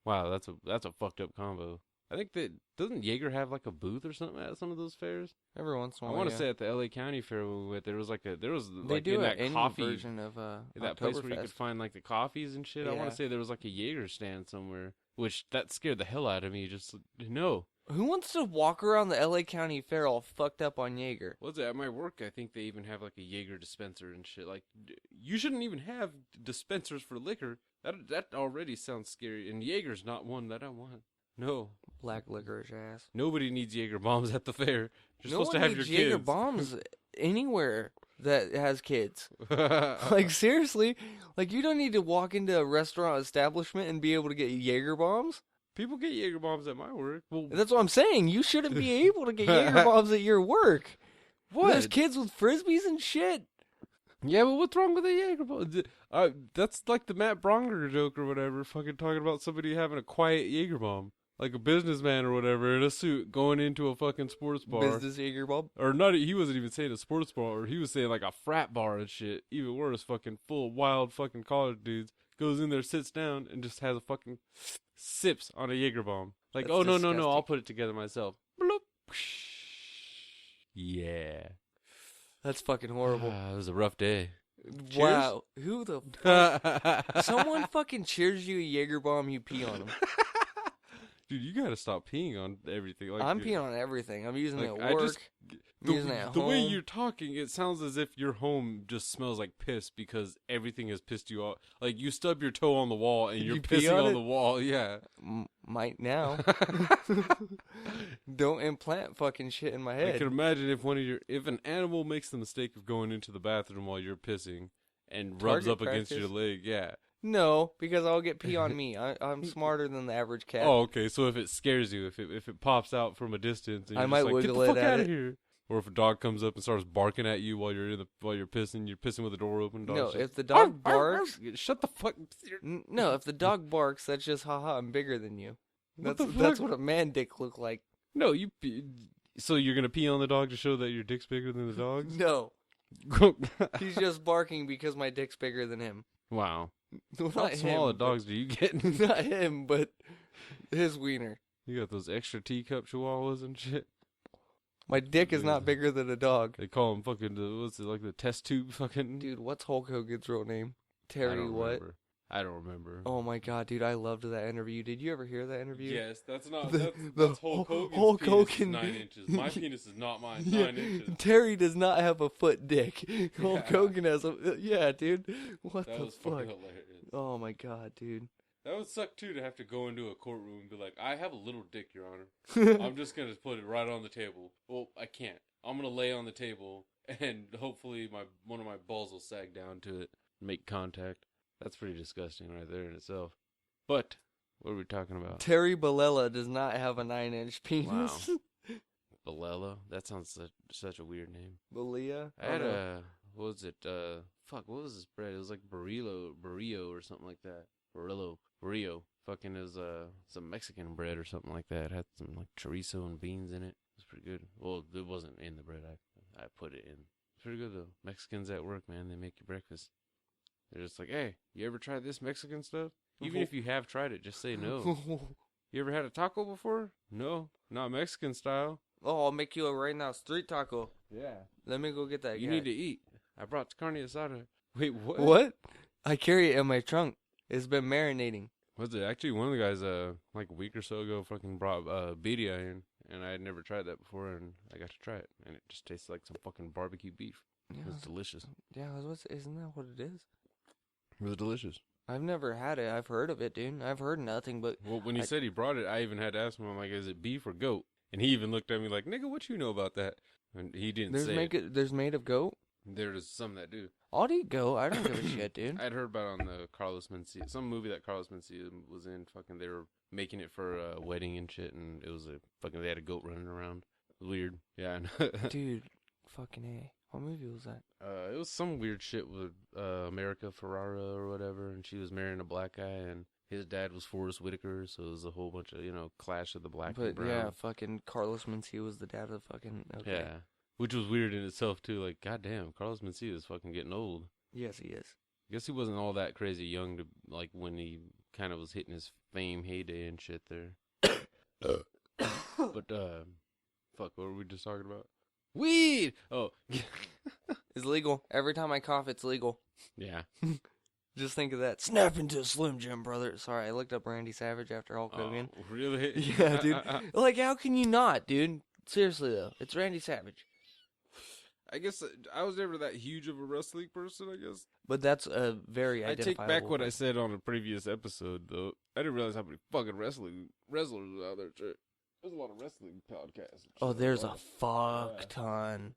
Wow, that's a fucked up combo. I think that, doesn't Jaeger have like a booth or something at some of those fairs? Every once in a while. I want to say at the LA County Fair when we went, there was like they in do that coffee version of that place where you could find like the coffees and shit. Yeah. I want to say there was like a Jaeger stand somewhere, which that scared the hell out of me. Just no. Who wants to walk around the LA County Fair all fucked up on Jaeger? What's it? At my work, I think they even have like a Jaeger dispenser and shit. Like, you shouldn't even have dispensers for liquor. That already sounds scary, and Jaeger's not one that I want. No. Black licorice ass. Nobody needs Jaeger bombs at the fair. You're no supposed to have your kids. kids. Jaeger bombs anywhere that has kids. Like, seriously? Like, you don't need to walk into a restaurant establishment and be able to get Jaeger bombs? People get Jaeger bombs at my work. Well, that's what I'm saying. You shouldn't be able to get Jaeger bombs at your work. What? There's kids with Frisbees and shit. Yeah, but what's wrong with a Jaeger bomb? That's like the Matt Bronger joke or whatever, fucking talking about somebody having a quiet Jaeger bomb. Like a businessman or whatever in a suit going into a fucking sports bar. Business Jaeger bomb? Or not, he wasn't even saying a sports bar, or he was saying like a frat bar and shit. Even worse, fucking full of wild fucking college dudes. Goes in there, sits down, and just has a fucking sips on a Jaeger bomb. Like, that's disgusting. No, I'll put it together myself. Bloop. Yeah. That's fucking horrible. It was a rough day. Wow. Who the fuck? Someone fucking cheers you a Jaeger bomb, you pee on them. Dude, you gotta stop peeing on everything. Like, I'm peeing on everything. I'm using it at work. I'm using it at the home. way you're talking, it sounds as if your home just smells like piss because everything has pissed you off. Like, you stub your toe on the wall and you're pissing on the wall. Yeah. Might now. Don't implant fucking shit in my head. I can imagine if an animal makes the mistake of going into the bathroom while you're pissing and rubs up against your leg. Yeah. No, because I'll get pee on me. I'm smarter than the average cat. Oh, okay. So if it scares you, if it pops out from a distance, and I you're might just like, wiggle get the fuck it out of here. Or if a dog comes up and starts barking at you while you're pissing with the door open. No, if the dog barks, shut the fuck. No, if the dog barks, that's just haha. I'm bigger than you. That's what a man dick look like. No, so you're gonna pee on the dog to show that your dick's bigger than the dog's? No, he's just barking because my dick's bigger than him. Wow. Well, How small of dogs do you get? Not him, but his wiener. You got those extra teacup chihuahuas and shit. My dick is not bigger than a dog. They call him fucking, what's it, like the test tube fucking? Dude, what's Hulk Hogan's real name? Terry what? I don't remember. Oh my god, dude, I loved that interview. Did you ever hear that interview? Yes, that's Hulk Hogan's Hulk Hogan. 9 inches. My penis is not mine. 9 inches. Terry does not have a foot dick. Hulk Hogan has a... Yeah, dude. What the fuck? Hilarious. Oh my god, dude. That would suck too to have to go into a courtroom and be like, I have a little dick, Your Honor. I'm just gonna put it right on the table. Well, I can't. I'm gonna lay on the table and hopefully one of my balls will sag down to it and make contact. That's pretty disgusting right there in itself. But what are we talking about? Terry Bollea does not have a 9-inch penis. Wow. Bollea? That sounds such a weird name. Bollea? I had what was it? What was this bread? It was like burrito or something like that. Burrito. Fucking is some Mexican bread or something like that. It had some like chorizo and beans in it. It was pretty good. Well, it wasn't in the bread. I put it in. It's pretty good though. Mexicans at work, man, they make you breakfast. They're just like, hey, you ever tried this Mexican stuff? Even if you have tried it, just say no. You ever had a taco before? No, not Mexican style. Oh, I'll make you a right now street taco. Yeah. Let me go get that. You need to eat. I brought carne asada. Wait, what? What? I carry it in my trunk. It's been marinating. Was it actually one of the guys like a week or so ago fucking brought birria in, and I had never tried that before, and I got to try it, and it just tastes like some fucking barbecue beef. Yeah. It was delicious. Yeah, isn't that what it is? It was delicious. I've never had it. I've heard of it, dude. I've heard nothing but... Well, when he said he brought it, I even had to ask him, I'm like, is it beef or goat? And he even looked at me like, nigga, what you know about that? And he didn't say it. There's made of goat? There's some that do. I'll eat goat. I don't give a shit, dude. I'd heard about it on the Carlos Mencia, some movie that Carlos Mencia was in. Fucking, they were making it for a wedding and shit, and it was they had a goat running around. Weird. Yeah, I know. Dude, fucking A. What movie was that? It was some weird shit with America Ferrara or whatever, and she was marrying a black guy, and his dad was Forrest Whitaker, so it was a whole bunch of, clash of the black and brown. Yeah, fucking Carlos Mencia was the dad of fucking... Okay. Yeah, which was weird in itself, too. Like, goddamn, Carlos Mencia is fucking getting old. Yes, he is. I guess he wasn't all that crazy young to, like, when he kind of was hitting his fame heyday and shit there. But, fuck, what were we just talking about? Weed! Oh. It's legal. Every time I cough, it's legal. Yeah. Just think of that. Snap into a Slim Jim, brother. Sorry, I looked up Randy Savage after Hulk Hogan. Oh, really? Yeah, dude. Like, how can you not, dude? Seriously, though. It's Randy Savage. I guess I was never that huge of a wrestling person, I guess. But that's a very identifiable... I take back what I said on a previous episode, though. I didn't realize how many fucking wrestlers were out there, too. There's a lot of wrestling podcasts. Oh, there's a fuck ton.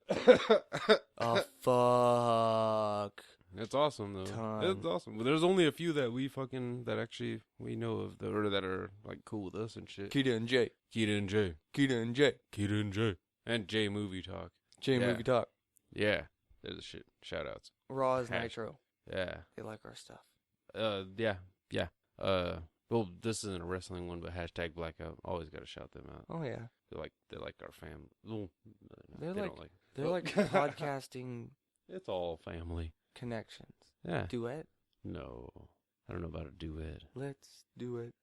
A fuck. It's awesome, though. Ton. It's awesome. But there's only a few that we actually know of, or that are, like, cool with us and shit. Keita and Jay. And Jay Movie Talk. Jay Movie Talk. Yeah. There's a shit. Shout-outs. Raw is Nitro. Yeah. They like our stuff. Yeah. Well, this isn't a wrestling one, but hashtag Blackout. Always got to shout them out. Oh yeah, they're like our family. Well, they're like podcasting. It's all family Connections. Yeah. Duet. No, I don't know about a duet. Let's do it.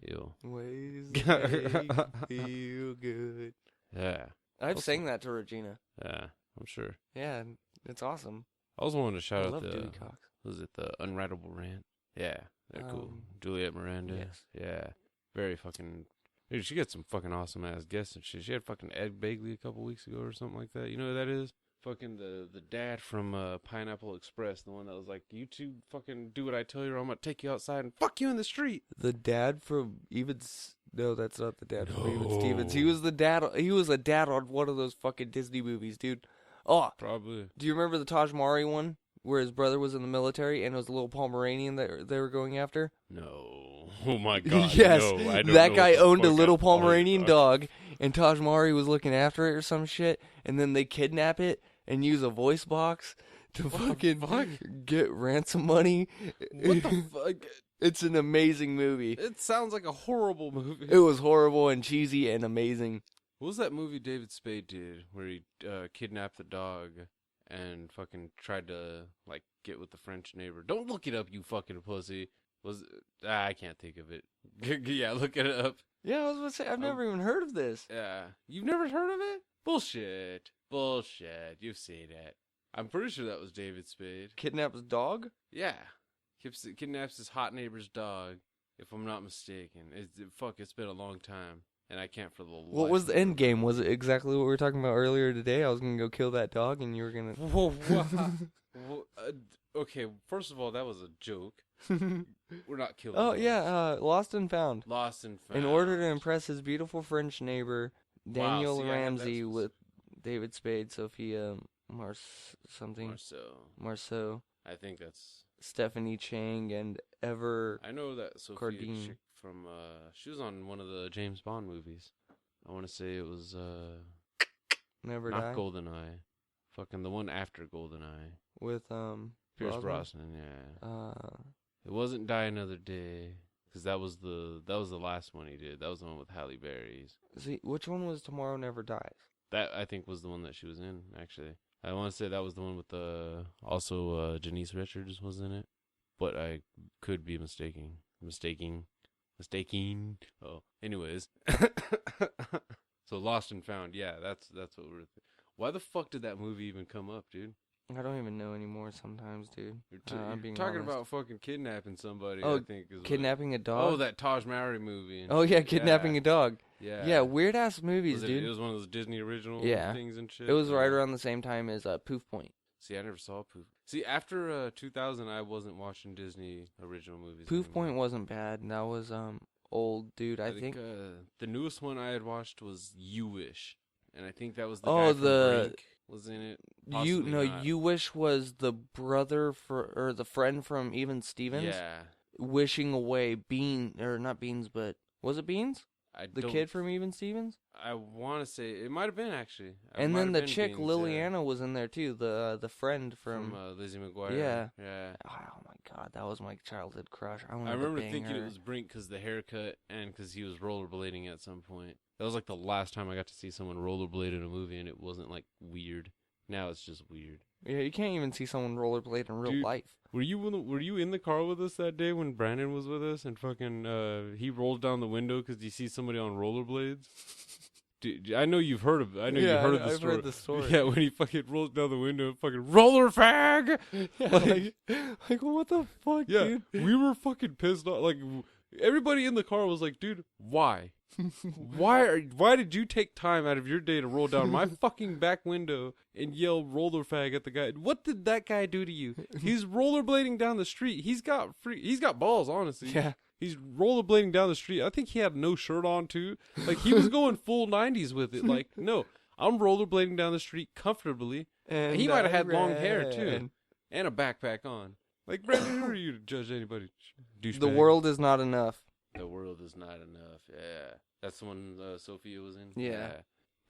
Ew. Ways that feel good. Yeah. I've sang that to Regina. Yeah, I'm sure. Yeah, it's awesome. I also wanted to shout out Dewey Cox. Was it the Unwritable Rant? Yeah, they're cool. Juliet Miranda. Yes. Yeah. Very fucking... Dude, she got some fucking awesome ass guests and shit. She had fucking Ed Begley a couple weeks ago or something like that. You know who that is? Fucking the dad from Pineapple Express, the one that was like, you two fucking do what I tell you or I'm gonna take you outside and fuck you in the street. The dad from No, that's not the dad from Even Stevens. He was the dad. He was a dad on one of those fucking Disney movies, dude. Oh, probably. Do you remember the Taj Mahal one where his brother was in the military and it was a little Pomeranian that they were going after? No. Oh my god. Yes. No, I don't that know guy owned a little fuck Pomeranian dog, and Taj Mahal was looking after it or some shit, and then they kidnap it and use a voice box to fucking get ransom money. What the fuck? It's an amazing movie. It sounds like a horrible movie. It was horrible and cheesy and amazing. What was that movie David Spade did where he kidnapped the dog and fucking tried to like get with the French neighbor? Don't look it up, you fucking pussy. I can't think of it. Yeah, look it up. Yeah, I was gonna say I've never even heard of this. Yeah, you've never heard of it? Bullshit. You've seen it. I'm pretty sure that was David Spade. Kidnaps dog? Yeah. Kidnaps his hot neighbor's dog, if I'm not mistaken. It's been a long time, and I can't for the life. What was the end game? Was it exactly what we were talking about earlier today? I was going to go kill that dog, and you were going to... Okay, first of all, that was a joke. We're not killing. Oh dogs. yeah, Lost and Found. Lost and Found. In order to impress his beautiful French neighbor, Daniel see, I had that Ramsey, with specific. David Spade, Sophia Marceau, I think that's. Stephanie Chang, and I know that Sophia Cardine. chick from. She was on one of the James Bond movies. I want to say it was. Never Not Die GoldenEye. Fucking the one after GoldenEye. with Pierce Brosnan, yeah. It wasn't Die Another Day, because that was the last one he did. That was the one with Halle Berry. See, which one was Tomorrow Never Dies? That I think was the one that she was in. Actually, I want to say that was the one with also Janice Richards was in it, but I could be mistaking. Oh, anyways. So Lost and Found, yeah, that's what we're. Why the fuck did that movie even come up, dude? I don't even know anymore sometimes, dude. I'm being talking honest. about fucking kidnapping somebody, Oh, I think. Kidnapping a dog? Oh, that Taj Mowry movie. Oh, yeah, Kidnapping a Dog. Yeah. Yeah, weird-ass movies, dude. It was one of those Disney original things and shit? It was right around the same time as Poof Point. See, I never saw Poof. See, after 2000, I wasn't watching Disney original movies Poof anymore. Point wasn't bad. That was old, dude. I think the newest one I had watched was You Wish. And I think that was the guy from Brink was in it. Possibly not. You Wish was the brother or the friend from Even Stevens. Yeah. Wishing away not Beans, but was it Beans? The kid from Even Stevens? I want to say it might have been actually. And then the chick Liliana was in there too. The friend from Lizzie McGuire. Yeah. Yeah. Oh my god, that was my childhood crush. I remember thinking it was Brink because the haircut and because he was rollerblading at some point. That was like the last time I got to see someone rollerblade in a movie, and it wasn't like weird. Now it's just weird. Yeah, you can't even see someone rollerblade in real life. Were you in the car with us that day when Brandon was with us and fucking he rolled down the window because you see somebody on rollerblades? Dude, I know you've heard of it. I know you've heard of the story. I've heard the story. Yeah, when he fucking rolls down the window, fucking roller fag. Yeah, like what the fuck, dude? We were fucking pissed off. Like everybody in the car was like, dude, why? Why did you take time out of your day to roll down my fucking back window and yell roller fag at the guy? What did that guy do to you? He's rollerblading down the street. He's got balls, honestly. Yeah. He's rollerblading down the street. I think he had no shirt on too. Like he was going full 90s with it. Like, no, I'm rollerblading down the street comfortably. And he might have had long hair too. And a backpack on. Like, Brandon, who are you to judge anybody? Douchebag. The world is not enough. The world is not enough. Yeah. That's the one Sophia was in? Yeah.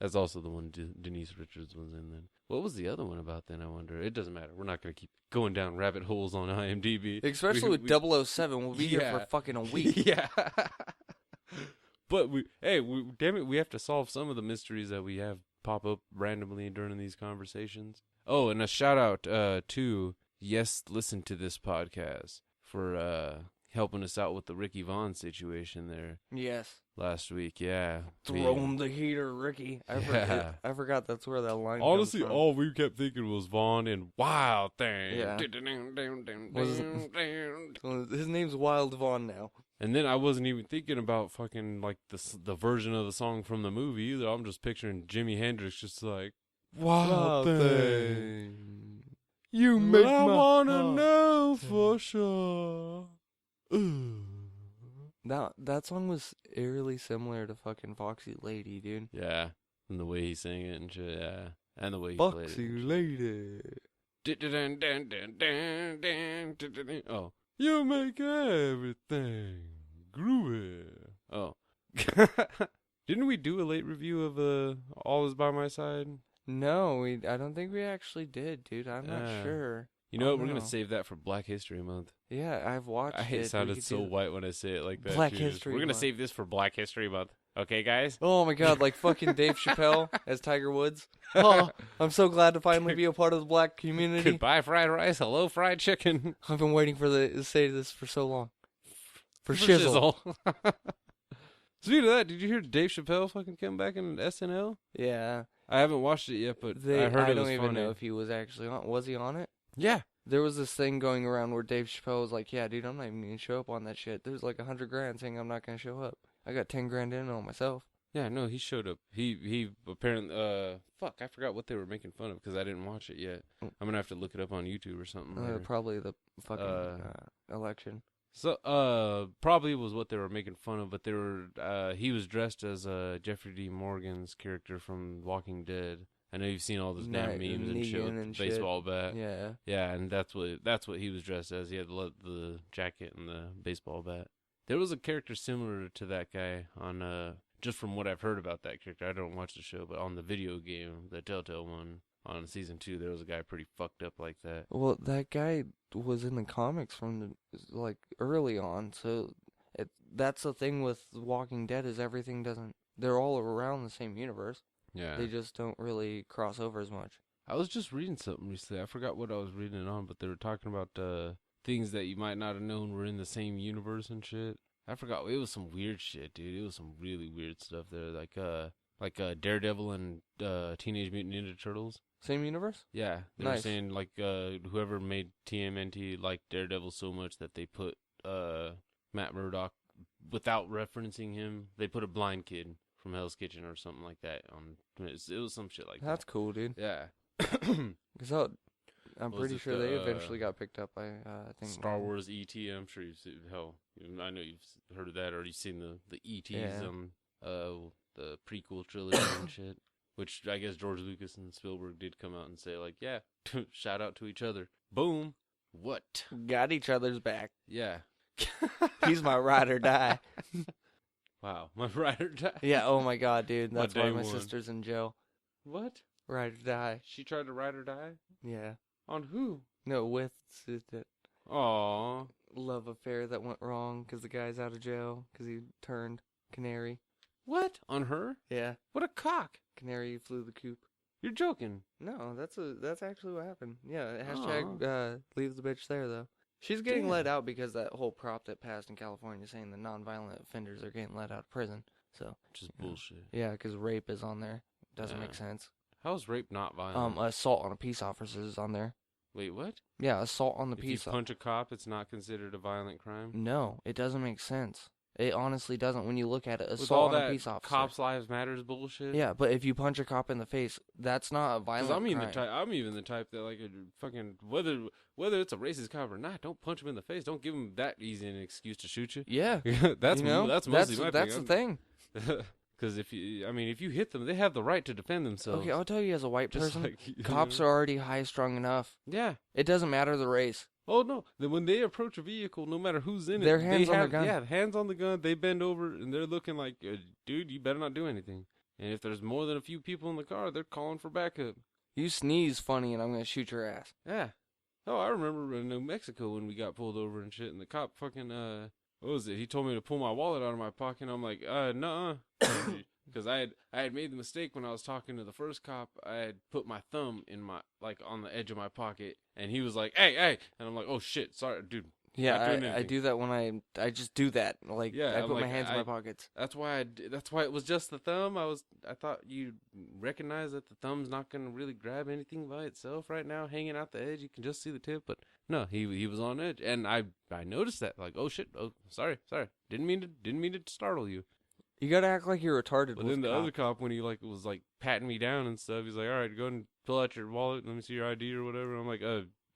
That's also the one Denise Richards was in then. What was the other one about then, I wonder? It doesn't matter. We're not going to keep going down rabbit holes on IMDb. Especially with 007. We'll be here for fucking a week. Yeah. But, damn it, we have to solve some of the mysteries that we have pop up randomly during these conversations. Oh, and a shout out to Yes, Listen to This Podcast for helping us out with the Ricky Vaughn situation there. Yes. Last week, yeah. Throw him the heater, Ricky. I forgot that's where that line Honestly, comes from. all we kept thinking was Vaughn and Wild Thing. Yeah. His name's Wild Vaughn now. And then I wasn't even thinking about fucking like the version of the song from the movie either. I'm just picturing Jimi Hendrix just like, Wild Thing. You make I my wanna heart know sing. for sure. That song was eerily similar to fucking Foxy Lady, dude. Yeah, and the way he sang it and shit, yeah. And the way he played it. Foxy Lady. Oh. You make everything groovy. Oh. Didn't we do a late review of All Is By My Side? No, I don't think we actually did, dude. I'm not sure. You know what? We're going to save that for Black History Month. Yeah, I've watched it. It sounded so white when I say it like that. Black History We're going to Month. save this for Black History Month. Okay, guys? Oh my god, like fucking Dave Chappelle as Tiger Woods. Oh, I'm so glad to finally be a part of the black community. Goodbye, fried rice. Hello, fried chicken. I've been waiting to say this for so long. For shizzle. Speaking of that, did you hear Dave Chappelle fucking come back in SNL? Yeah. I haven't watched it yet, but I heard it was funny. I don't even know if he was actually on. Was he on it? Yeah. There was this thing going around where Dave Chappelle was like, yeah, dude, I'm not even going to show up on that shit. There's like $100,000 saying I'm not going to show up. I got $10,000 in on myself. Yeah, no, he showed up. He apparently, fuck, I forgot what they were making fun of because I didn't watch it yet. I'm gonna have to look it up on YouTube or something later. Probably the fucking election. So, probably was what they were making fun of, but they were, he was dressed as, Jeffrey D. Morgan's character from Walking Dead. I know you've seen all those damn memes and shit with the baseball bat. Yeah. Yeah, and that's what he was dressed as. He had the jacket and the baseball bat. There was a character similar to that guy on, just from what I've heard about that character. I don't watch the show, but on the video game, the Telltale one, on season 2, there was a guy pretty fucked up like that. Well, that guy was in the comics from like early on, so that's the thing with Walking Dead is everything doesn't. They're all around the same universe. Yeah. They just don't really cross over as much. I was just reading something recently. I forgot what I was reading it on, but they were talking about things that you might not have known were in the same universe and shit. I forgot. It was some weird shit, dude. It was some really weird stuff there, like Daredevil and Teenage Mutant Ninja Turtles. Same universe? Yeah, they were saying like whoever made TMNT liked Daredevil so much that they put Matt Murdock without referencing him. They put a blind kid from Hell's Kitchen or something like that on. It was some shit like that. That's cool, dude. Yeah. Because I'm pretty sure they eventually got picked up by I think Star Wars E.T. I'm sure you've seen, I know you've heard of that or you've seen the E.T.s on the prequel trilogy and shit. Which I guess George Lucas and Spielberg did come out and say like, yeah, shout out to each other. Boom. What? Got each other's back. Yeah. He's my ride or die. Wow, my ride or die. Yeah. Oh my god, dude. That's why my one. sister's in jail. What? Ride or die. She tried to ride or die? Yeah. On who? No, with that Aww. love affair that went wrong because the guy's out of jail because he turned canary. What? On her? Yeah. What a cock. Canary flew the coop. You're joking. No, that's actually what happened. Yeah. Hashtag leave the bitch there though. She's getting let out because that whole prop that passed in California saying that nonviolent offenders are getting let out of prison. So. Which is bullshit. Yeah, because rape is on there. Doesn't make sense. How is rape not violent? Assault on a peace officer is on there. Wait, what? Yeah, assault on the if peace you punch a cop, it's not considered a violent crime? No, it doesn't make sense. It honestly doesn't when you look at it. With all Assault on that a peace officer. Cops' lives matters bullshit? Yeah, but if you punch a cop in the face, that's not a violent crime. I'm even the type that like fucking whether it's a racist cop or not, don't punch him in the face. Don't give him that easy an excuse to shoot you. Yeah, that's mostly my thing. That's the thing. Because if you hit them, they have the right to defend themselves. Okay, I'll tell you as a white person, like, cops are already high-strung enough. Yeah. It doesn't matter the race. Oh, no. Then when they approach a vehicle, no matter who's in it, their hands on the gun. Yeah, hands on the gun. They bend over, and they're looking like, dude, you better not do anything. And if there's more than a few people in the car, they're calling for backup. You sneeze funny, and I'm going to shoot your ass. Yeah. Oh, I remember in New Mexico when we got pulled over and shit, and the cop fucking, what was it? He told me to pull my wallet out of my pocket, and I'm like, nuh-uh. Because I had made the mistake when I was talking to the first cop. I had put my thumb in my, like, on the edge of my pocket, and he was like, hey, and I'm like, oh shit, sorry, dude. Yeah, I do that when I just do that. Like, yeah, I put my hands in my pockets. That's why it was just the thumb. I thought you'd recognize that the thumb's not going to really grab anything by itself right now, hanging out the edge. You can just see the tip, but no, he was on edge, and I noticed that, like, oh shit, oh, sorry, didn't mean to startle you. You gotta act like you're retarded. But then the other cop, when he was patting me down and stuff, he's like, all right, go ahead and pull out your wallet, let me see your ID or whatever. I'm like,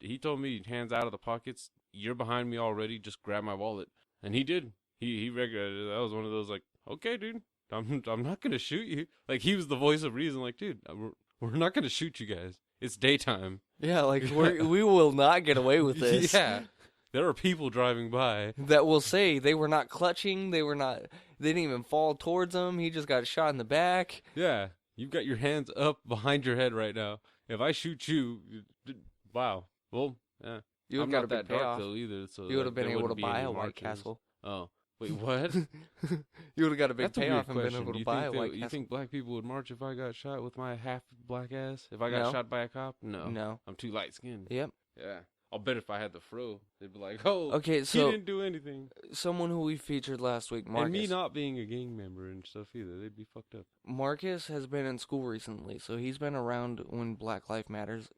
he told me hands out of the pockets. You're behind me already. Just grab my wallet, and he did. He regulated it. That was one of those like, okay, dude, I'm not gonna shoot you. Like, he was the voice of reason. Like, dude, we're not gonna shoot you guys. It's daytime. Yeah, like we will not get away with this. Yeah. There are people driving by that will say they were not clutching. They didn't even fall towards him. He just got shot in the back. Yeah. You've got your hands up behind your head right now. If I shoot you, wow. Well, yeah. You would have got a big payoff. Though either, so you would have been able to buy a White Castle. Oh. Wait, what? You would have got a big payoff and been able to buy a White Castle. You think black people would march if I got shot with my half black ass? If I got shot by a cop? No. I'm too light skinned. Yep. Yeah. I'll bet if I had the fro, they'd be like, oh, okay, so he didn't do anything. Someone who we featured last week, Marcus. And me not being a gang member and stuff either. They'd be fucked up. Marcus has been in school recently, so he's been around when Black Life Matters,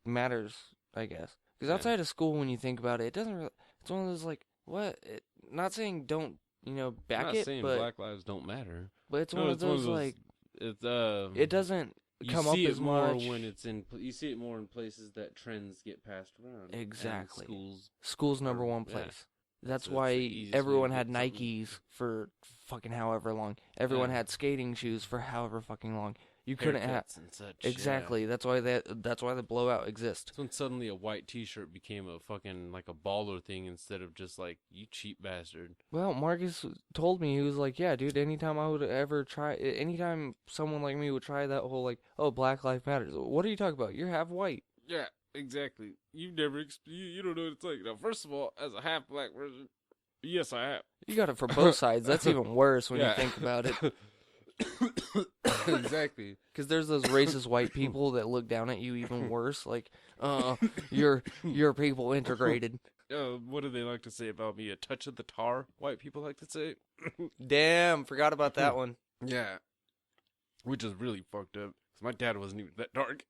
matters, I guess. Because outside of school, when you think about it, it doesn't really, it's one of those like, what? Not saying don't, back it, I'm not saying but Black lives don't matter. But it's one of those like it's it doesn't you come see up it as more much. when it's in. You see it more in places that trends get passed around. Exactly. And School's number one yeah. place. That's So it's why the easiest way to everyone get had something. Nikes for fucking however long. Everyone Yeah. had skating shoes for however fucking long. You couldn't have Haircuts and such. exactly. Yeah. That's why the blowout exists. That's when suddenly a white T-shirt became a fucking like a baller thing instead of just like you cheap bastard. Well, Marcus told me, he was like, yeah, dude, anytime someone like me would try that whole like, oh, Black Lives Matter. What are you talking about? You're half white. Yeah, exactly. You've never you don't know what it's like. Now, first of all, as a half black person, yes, I have. You got it for both sides. That's even worse when you think about it. Exactly. Because there's those racist white people that look down at you even worse. Like, you're people integrated. What do they like to say about me? A touch of the tar, white people like to say. Damn, forgot about that one. Yeah. Which is really fucked up. 'Cause my dad wasn't even that dark.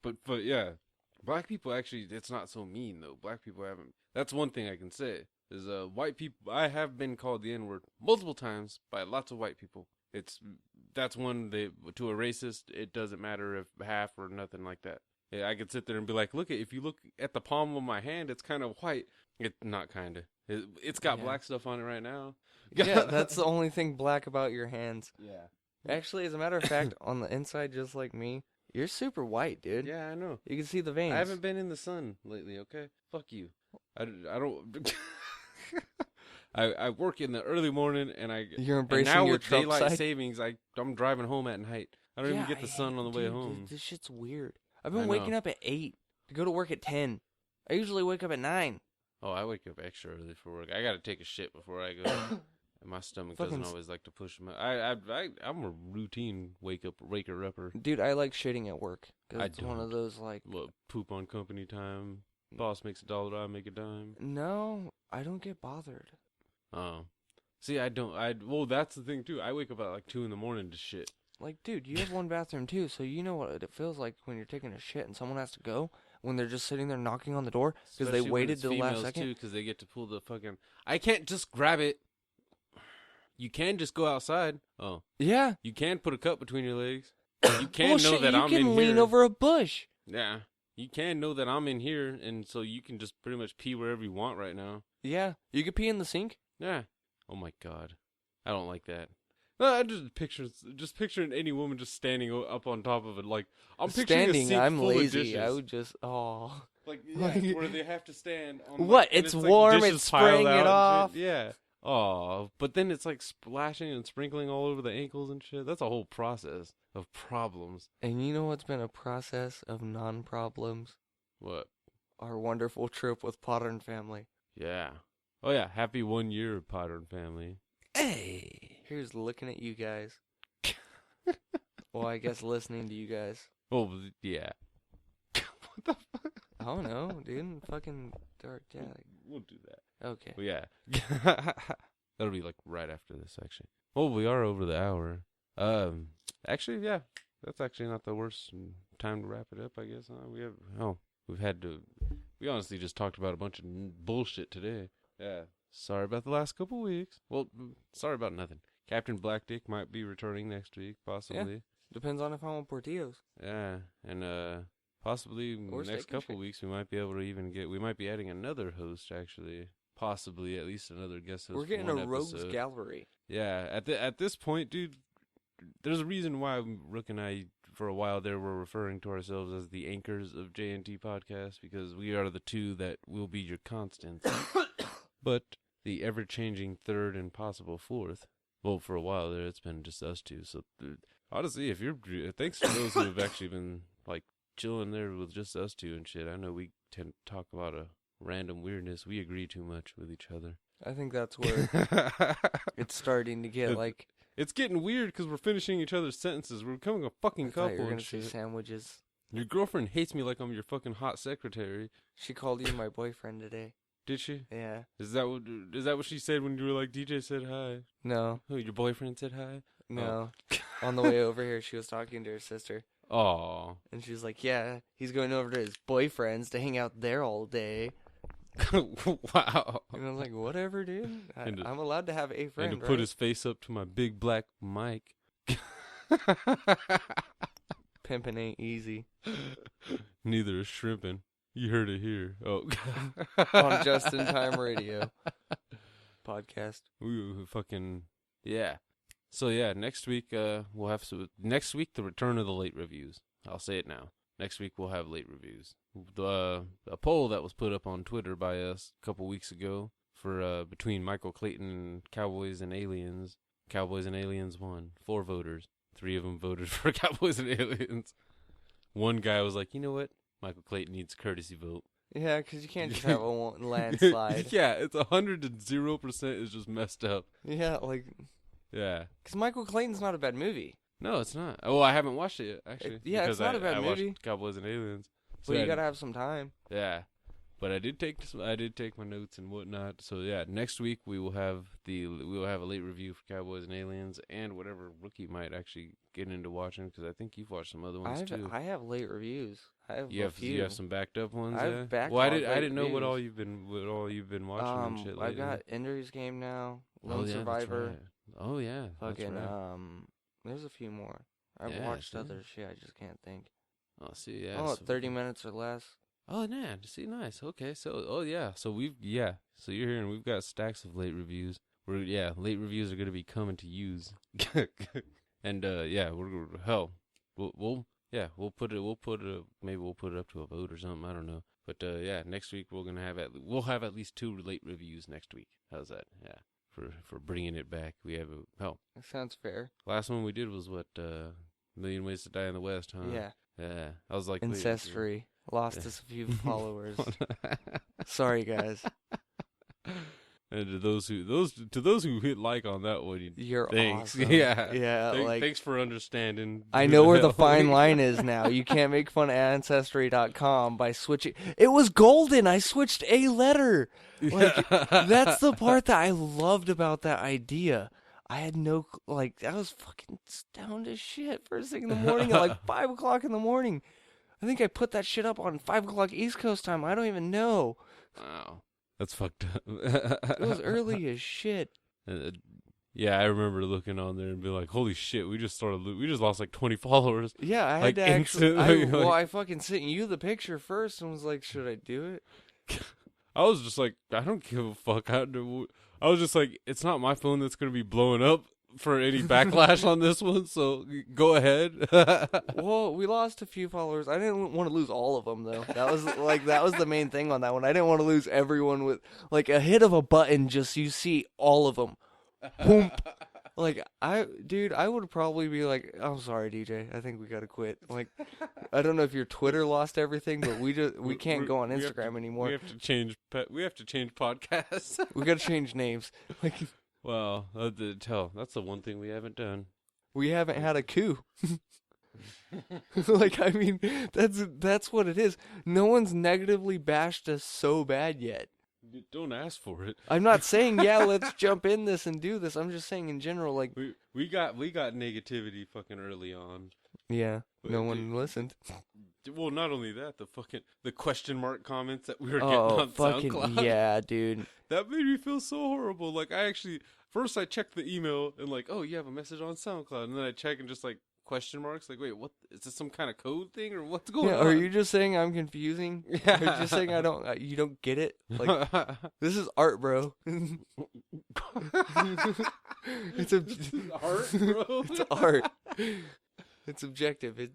But yeah. Black people actually, it's not so mean though. Black people haven't. That's one thing I can say. Is white people, I have been called the N-word multiple times by lots of white people. That's one, to a racist, it doesn't matter if half or nothing like that. Yeah, I could sit there and be like, if you look at the palm of my hand, it's kind of white. Not kind of. It's got black stuff on it right now. Yeah, that's the only thing black about your hands. Yeah. Actually, as a matter of fact, on the inside, just like me, you're super white, dude. Yeah, I know. You can see the veins. I haven't been in the sun lately, okay? Fuck you. I don't... I work in the early morning, and you're embracing now your with Trump daylight side? savings, I'm driving home at night. I don't even get the sun on the way dude, home. This shit's weird. I've been waking up at 8 to go to work at 10. I usually wake up at 9. Oh, I wake up extra early for work. I gotta take a shit before I go. And my stomach doesn't always like to push me. I'm a routine waker upper. Dude, I like shitting at work. Cause it's one of don't. those like Poop on company time. Boss makes $1, I make a dime. No, I don't get bothered. Oh. See, I don't. Well, that's the thing too. I wake up at like 2 in the morning to shit. Like, dude, you have one bathroom too, so you know what it feels like when you're taking a shit and someone has to go when they're just sitting there knocking on the door because they waited till the last second. Too, because they get to pull the fucking. I can't just grab it. You can just go outside. Oh. Yeah. You can put a cup between your legs. You can know that I'm in here. You can lean over a bush. Yeah. You can know that I'm in here, and so you can just pretty much pee wherever you want right now. Yeah. You could pee in the sink. Yeah. Oh my god. I don't like that. No, I just picturing any woman just standing up on top of it. Like, I'm picturing a sink I'm full lazy. of dishes. I would just, Like, yeah, where they have to stand. On, what? like, it's warm, like it's spraying it off. Yeah. Oh, but then it's like splashing and sprinkling all over the ankles and shit. That's a whole process of problems. And you know what's been a process of non-problems? What? Our wonderful trip with Potter and family. Yeah. Oh yeah, happy 1 year of Potter and family. Hey! Here's looking at you guys. Well, I guess listening to you guys. Oh, yeah. What the fuck? I don't know, dude. Fucking dark, yeah. We'll do that. Okay. Well, yeah. That'll be like right after this, actually. Oh, we are over the hour. Actually, yeah. That's actually not the worst time to wrap it up, I guess. We honestly just talked about a bunch of bullshit today. Yeah. Sorry about the last couple weeks. Well, sorry about nothing. Captain Blackdick might be returning next week, possibly. Yeah. Depends on if I want Portillos. Yeah, and possibly next couple weeks we might be able to we might be adding another host, actually. Possibly at least another guest host. We're getting for a rogues episode. gallery. Yeah, at this point, dude, there's a reason why Rook and I, for a while there, were referring to ourselves as the anchors of JNT Podcast, because we are the two that will be your constants. But the ever-changing third and possible fourth, well, for a while there, it's been just us two. So, honestly, thanks to those who have actually been, like, chilling there with just us two and shit. I know we tend to talk about a random weirdness. We agree too much with each other. I think that's where it's starting to get, like... It's getting weird because we're finishing each other's sentences. We're becoming a fucking couple. You were and gonna say shit. sandwiches. Your girlfriend hates me like I'm your fucking hot secretary. She called you my boyfriend today. Did she? Yeah. Is that what she said when you were like, DJ said hi? No. Oh, your boyfriend said hi? No. On the way over here, she was talking to her sister. Oh. And she was like, yeah, he's going over to his boyfriend's to hang out there all day. Wow. And I was like, whatever, dude. I'm allowed to have a friend, And to right? put his face up to my big black mic. Pimping ain't easy. Neither is shrimping. You heard it here. Oh. On Just in Time Radio podcast. We fucking, yeah. So yeah, next week we'll have next week the return of the late reviews. I'll say it now. Next week we'll have late reviews. A poll that was put up on Twitter by us a couple weeks ago for between Michael Clayton and Cowboys and Aliens. Cowboys and Aliens won. 4 voters. 3 of them voted for Cowboys and Aliens. One guy was like, you know what? Michael Clayton needs a courtesy vote. Yeah, because you can't just have a landslide. Yeah, it's 100% is just messed up. Yeah, like... Yeah. Because Michael Clayton's not a bad movie. No, it's not. Oh, I haven't watched it yet, actually. It's not a bad movie. Watched Cowboys and Aliens. So But you gotta have some time. Yeah. But I did take my notes and whatnot. So yeah, next week we will have a late review for Cowboys and Aliens and whatever Rookie might actually get into watching, because I think you've watched some other ones too. I have late reviews. I have You a few. have some backed up ones. I have Yeah. backed Well, I late didn't know what reviews. all you've been watching and shit lately. I've got Ender's Game now. Lone yeah, Survivor. That's right. Oh yeah. Fucking that's right. there's a few more. I've Yeah, watched see? other shit. I just can't think. Oh, see, yeah. Oh, so- 30 minutes or less. Oh, yeah. See, nice. Okay, so, oh, yeah. So so you're hearing we've got stacks of late reviews. Late reviews are going to be coming to use. And, we'll put it, maybe we'll put it up to a vote or something. I don't know. But, next week we'll have at least 2 late reviews next week. How's that? Yeah. For bringing it back. We have That sounds fair. last one we did was what, Million Ways to Die in the West, huh? Yeah. Yeah. I was like, wait, Ancestry. Lost us a few followers. Sorry, guys. And to those who hit like on that one, You're thanks. awesome. Yeah. Yeah, Thanks for understanding. I know where the fine line is now. You can't make fun of Ancestry.com by switching. It was golden. I switched a letter. Like, that's the part that I loved about that idea. I had I was fucking stoned as shit first thing in the morning at like 5 o'clock in the morning. I think I put that shit up on 5 o'clock East Coast time. I don't even know. Wow. That's fucked up. It was early as shit. Yeah, I remember looking on there and being like, "Holy shit, we just lost like 20 followers." Yeah, I had like, to actually. I like- fucking sent you the picture first and was like, "Should I do it?" I was just like, I don't give a fuck. I was just like, it's not my phone that's gonna be blowing up for any backlash on this one, so go ahead. Well, we lost a few followers. I didn't want to lose all of them though. That was the main thing on that one. I didn't want to lose everyone with like a hit of a button. Just you see all of them. Boom. Like I would probably be like, I'm sorry, DJ. I think we gotta quit. Like, I don't know if your Twitter lost everything, but we can't go on Instagram anymore. We have to change podcasts. We gotta change names. Like, well, that's the one thing we haven't done. we haven't had a coup. Like, I mean, that's what it is. No one's negatively bashed us so bad yet. Don't ask for it. I'm not saying, yeah, let's jump in this and do this. I'm just saying in general, like, we got negativity fucking early on. yeah, no one listened. Well, not only that, the question mark comments that we were getting Oh, on fucking SoundCloud. yeah, dude. That made me feel so horrible. Like, first I checked the email and like, oh, you have a message on SoundCloud, and then I check and just like question marks. Like, wait, what? Is this some kind of code thing or what's going on? Are you just saying I'm confusing? Yeah. Are you just saying you don't get it? Like, this is art, bro. It's art, bro. It's art. It's objective. It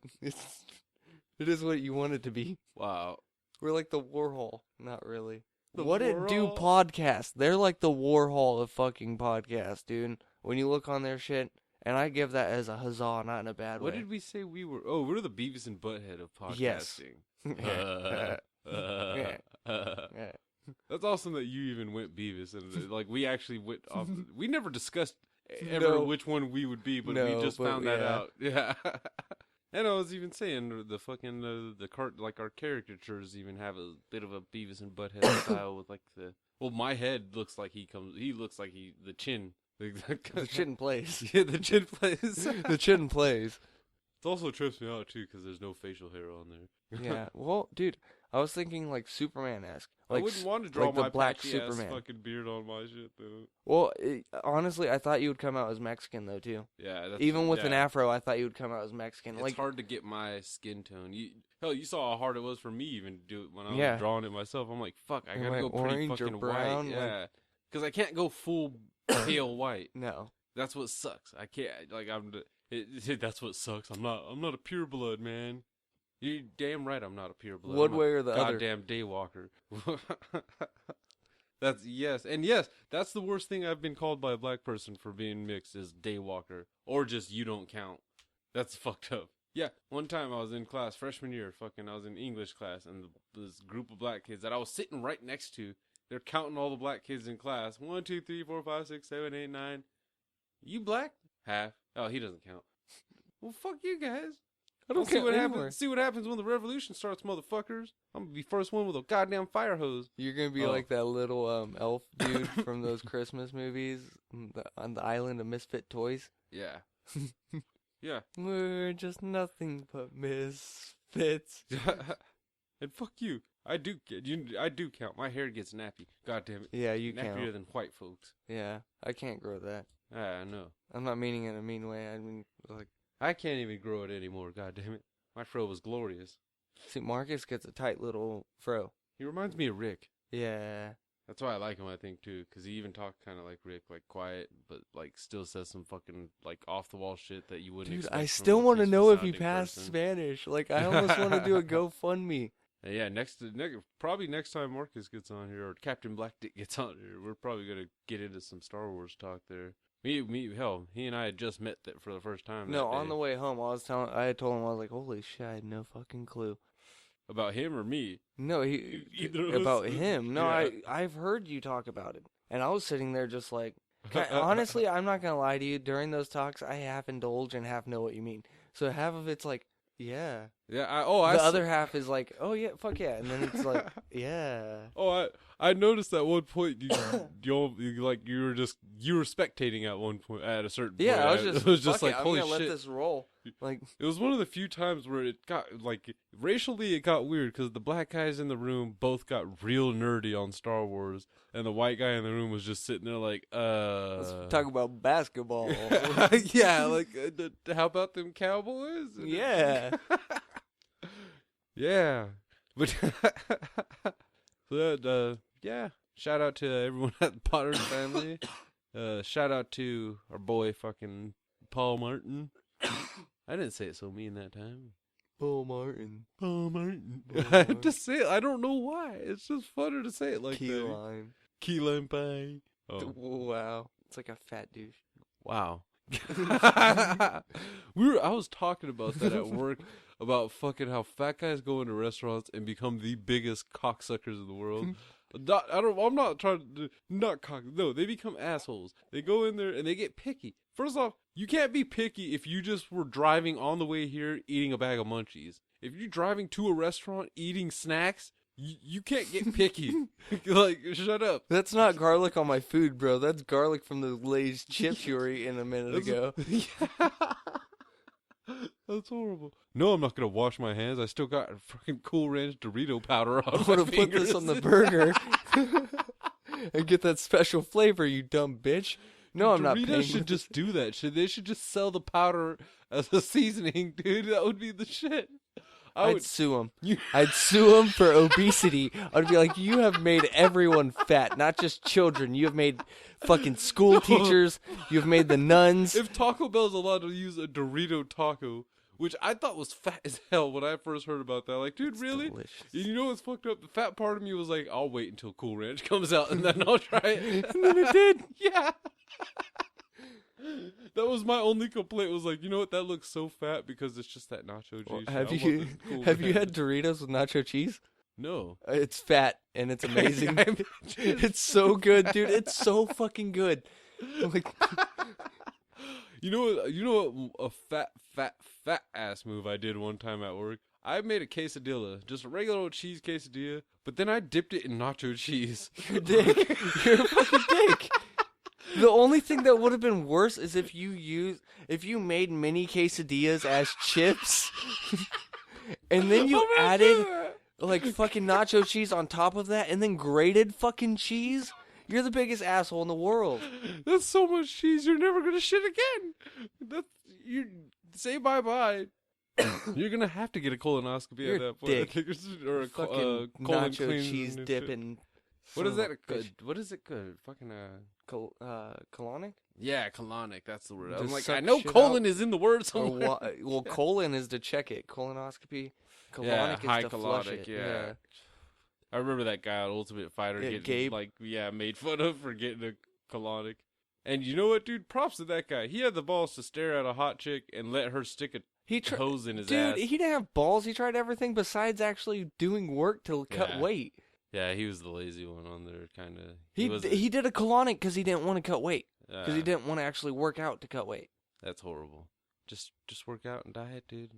is what you want it to be. Wow. We're like the Warhol. Not really. The What it do Warhol? podcasts? They're like the Warhol of fucking podcasts, dude. When you look on their shit, and I give that as a huzzah, not in a bad What way. did we say we were? Oh, we're the Beavis and Butthead of podcasting. Yes. That's awesome that you even went Beavis, and like we actually went off. We never discussed ever No. which one we would be, but No, we just but found that yeah. out. Yeah. And I was even saying the fucking the like our caricatures even have a bit of a Beavis and Butthead style with like my head looks like he looks like the chin. The chin plays. Yeah, the chin plays. The chin plays. It also trips me out too because there's no facial hair on there. Yeah. Well, dude, I was thinking like Superman-esque. I Like, wouldn't want to draw like the my black patchy ass Superman. fucking beard on my shit though. Well, honestly, I thought you would come out as Mexican though too. Yeah, that's, Even with an afro, I thought you would come out as Mexican. It's Like, hard to get my skin tone. You saw how hard it was for me even to do it when I was Yeah. drawing it myself. I'm like, fuck, I gotta Like go pretty orange or fucking brown, white. like- Yeah, because I can't go full pale white. no. That's what sucks. I can't. Like that's what sucks. I'm not a pure blood, man. You damn right. I'm not a pure blood. One I'm a way or the other. goddamn daywalker. That's yes. That's the worst thing I've been called by a black person for being mixed is daywalker or just you don't count. That's fucked up. Yeah, one time I was in class, freshman year, I was in English class, and this group of black kids that I was sitting right next to, they're counting all the black kids in class. 1, 2, 3, 4, 5, 6, 7, 8, 9. You black? Half. Oh, he doesn't count. Well, fuck you guys. I don't see count what anywhere. happens. See what happens when the revolution starts, motherfuckers. I'm gonna be first one with a goddamn fire hose. You're gonna be Oh. like that little elf dude from those Christmas movies on the island of misfit toys. Yeah. Yeah. We're just nothing but misfits. And fuck you. I do count. My hair gets nappy. God damn it. Yeah, you Nappier count. than white folks. Yeah, I can't grow that. I know. I'm not meaning it in a mean way. I mean, like, I can't even grow it anymore. God damn it. My fro was glorious. see, Marcus gets a tight little fro. He reminds me of Rick. Yeah. That's why I like him, I think, too. Because he even talks kind of like Rick, like quiet, but like still says some fucking like off the wall shit that you wouldn't Dude, expect. I from still a want to peaceful know if he sounding passed person. Spanish. Like, I almost want to do a GoFundMe. Yeah, probably next time Marcus gets on here or Captain Black Dick gets on here, we're probably gonna get into some Star Wars talk there. Hell, he and I had just met for the first time. No, that on day. the way home, I had told him, I was like, holy shit, I had no fucking clue. About him or me? No, Either of us? about him. No, Yeah. I've heard you talk about it, and I was sitting there just like, honestly, I'm not gonna lie to you. During those talks, I half indulge and half know what you mean. So half of it's like, yeah. Yeah. The other half is like, oh yeah, fuck yeah, and then it's like, yeah. Oh, I noticed at one point you were spectating at one point at a certain point. Yeah, I was it was just fuck like it, I'm holy gonna shit. let this roll. Like, It was one of the few times where it got like racially it got weird because the black guys in the room both got real nerdy on Star Wars, and the white guy in the room was just sitting there like, let's talk about basketball. yeah, like how about them Cowboys? Yeah. Yeah, but so that, yeah. Shout out to everyone at the Potter family. Shout out to our boy fucking Paul Martin. I didn't say it so mean that time. Paul Martin. Paul Martin. Paul I Martin. just say it. I don't know why. It's just funner to say it like Key that. lime. Key lime pie. Oh, Wow. It's like a fat douche. wow. I was talking about that at work about fucking how fat guys go into restaurants and become the biggest cocksuckers in the world. I'm not trying to no, they become assholes. They go in there and they get picky. First off, you can't be picky if you just were driving on the way here eating a bag of munchies. If you're driving to a restaurant eating snacks, you can't get picky. Like, shut up. That's not garlic on my food, bro. That's garlic from the Lay's chips you were eating a minute ago. Yeah. That's horrible. No, I'm not gonna wash my hands. I still got fucking Cool Ranch Dorito powder on I'm my gonna put this fingers. on the burger and get that special flavor, you dumb bitch. No, I'm not paying. Doritos should just do that. They should just sell the powder as a seasoning, dude. That would be the shit. I'd sue him. I'd sue him for obesity. I'd be like, you have made everyone fat, not just children. You have made fucking school teachers. You've made the nuns. If Taco Bell's allowed to use a Dorito taco, which I thought was fat as hell when I first heard about that, like, dude, really? Delicious. You know what's fucked up? The fat part of me was like, I'll wait until Cool Ranch comes out and then I'll try it. And then it did. Yeah. That was my only complaint. Was like, you know what? That looks so fat because it's just that nacho cheese. Have I want you the Cool have you Ranch. had Doritos with nacho cheese? No. It's fat and it's amazing. I imagine. It's so good, dude. It's so fucking good. Like, You know what? A fat ass move I did one time at work. I made a quesadilla, just a regular old cheese quesadilla, but then I dipped it in nacho cheese. you're a dick. You're a fucking dick. The only thing that would have been worse is if you made mini quesadillas as chips, and then you I'm gonna added do that. like fucking nacho cheese on top of that, and then grated fucking cheese. You're the biggest asshole in the world. That's so much cheese. You're never gonna shit again. You say bye. You're gonna have to get a colonoscopy You're at that point. dick. I think or a Fucking colon nacho cleanse cheese and dip shit. and What is son of that? a bitch. What is it good? Fucking colonic? Yeah, colonic. That's the word. Just I'm like, suck I know shit colon out? is in the word Or somewhere. well, colon is to check it. Colonoscopy. Colonic Yeah, is high to flush colonic, it. yeah. I remember that guy on Ultimate Fighter Yeah, getting Gabe. made fun of for getting a colonic. And you know what, dude? Props to that guy. He had the balls to stare at a hot chick and let her stick a hose in his Dude, ass. he didn't have balls. He tried everything besides actually doing work to cut Yeah. weight. Yeah, he was the lazy one on there, kind of. He did a colonic because he didn't want to cut weight. Because he didn't want to actually work out to cut weight. That's horrible. Just work out and diet, dude.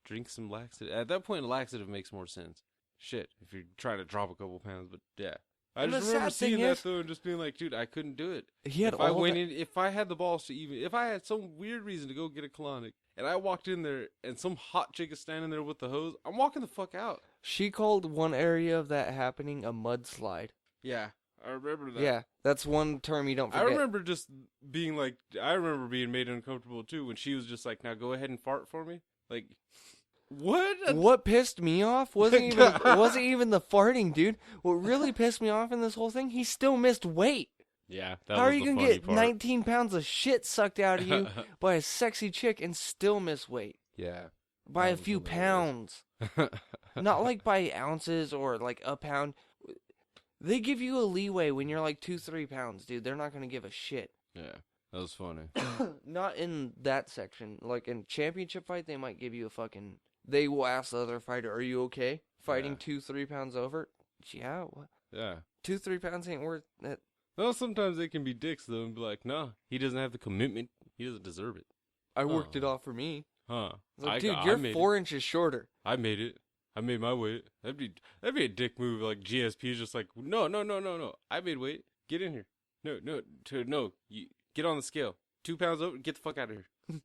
Drink some laxative. At that point, laxative makes more sense. Shit, if you're trying to drop a couple pounds, but yeah. I And the just remember sad thing seeing that is- though and just being like, dude, I couldn't do it. He had if I all went that- in, if I had the balls to even, if I had some weird reason to go get a colonic, and I walked in there and some hot chick is standing there with the hose, I'm walking the fuck out. She called one area of that happening a mudslide. Yeah, I remember that. Yeah, that's one term you don't I forget. remember just being like, I remember being made uncomfortable too when she was just like, now go ahead and fart for me. Like, what? What pissed me off wasn't even the farting, dude. What really pissed me off in this whole thing, he still missed weight. Yeah, that How was are you the gonna funny get part. 19 pounds of shit sucked out of you by a sexy chick and still miss weight? Yeah. By That a was few hilarious. pounds. Not like by ounces or like a pound. They give you a leeway when you're like 2-3 pounds, dude. They're not gonna give a shit. Yeah, that was funny. Not in that section. Like in championship fight, they might give you a fucking. They will ask the other fighter, "Are you okay fighting 2-3 pounds over?" Yeah, what? Yeah. 2-3 pounds ain't worth it. Well, sometimes they can be dicks though and be like, no, he doesn't have the commitment. He doesn't deserve it. I worked it Oh. off for me. Huh. Like, dude, you're made 4 inches shorter. I made it. I made my weight. That'd be a dick move. Like GSP is just like, no. I made weight. Get in here. No. You get on the scale. 2 pounds over. Get the fuck out of here.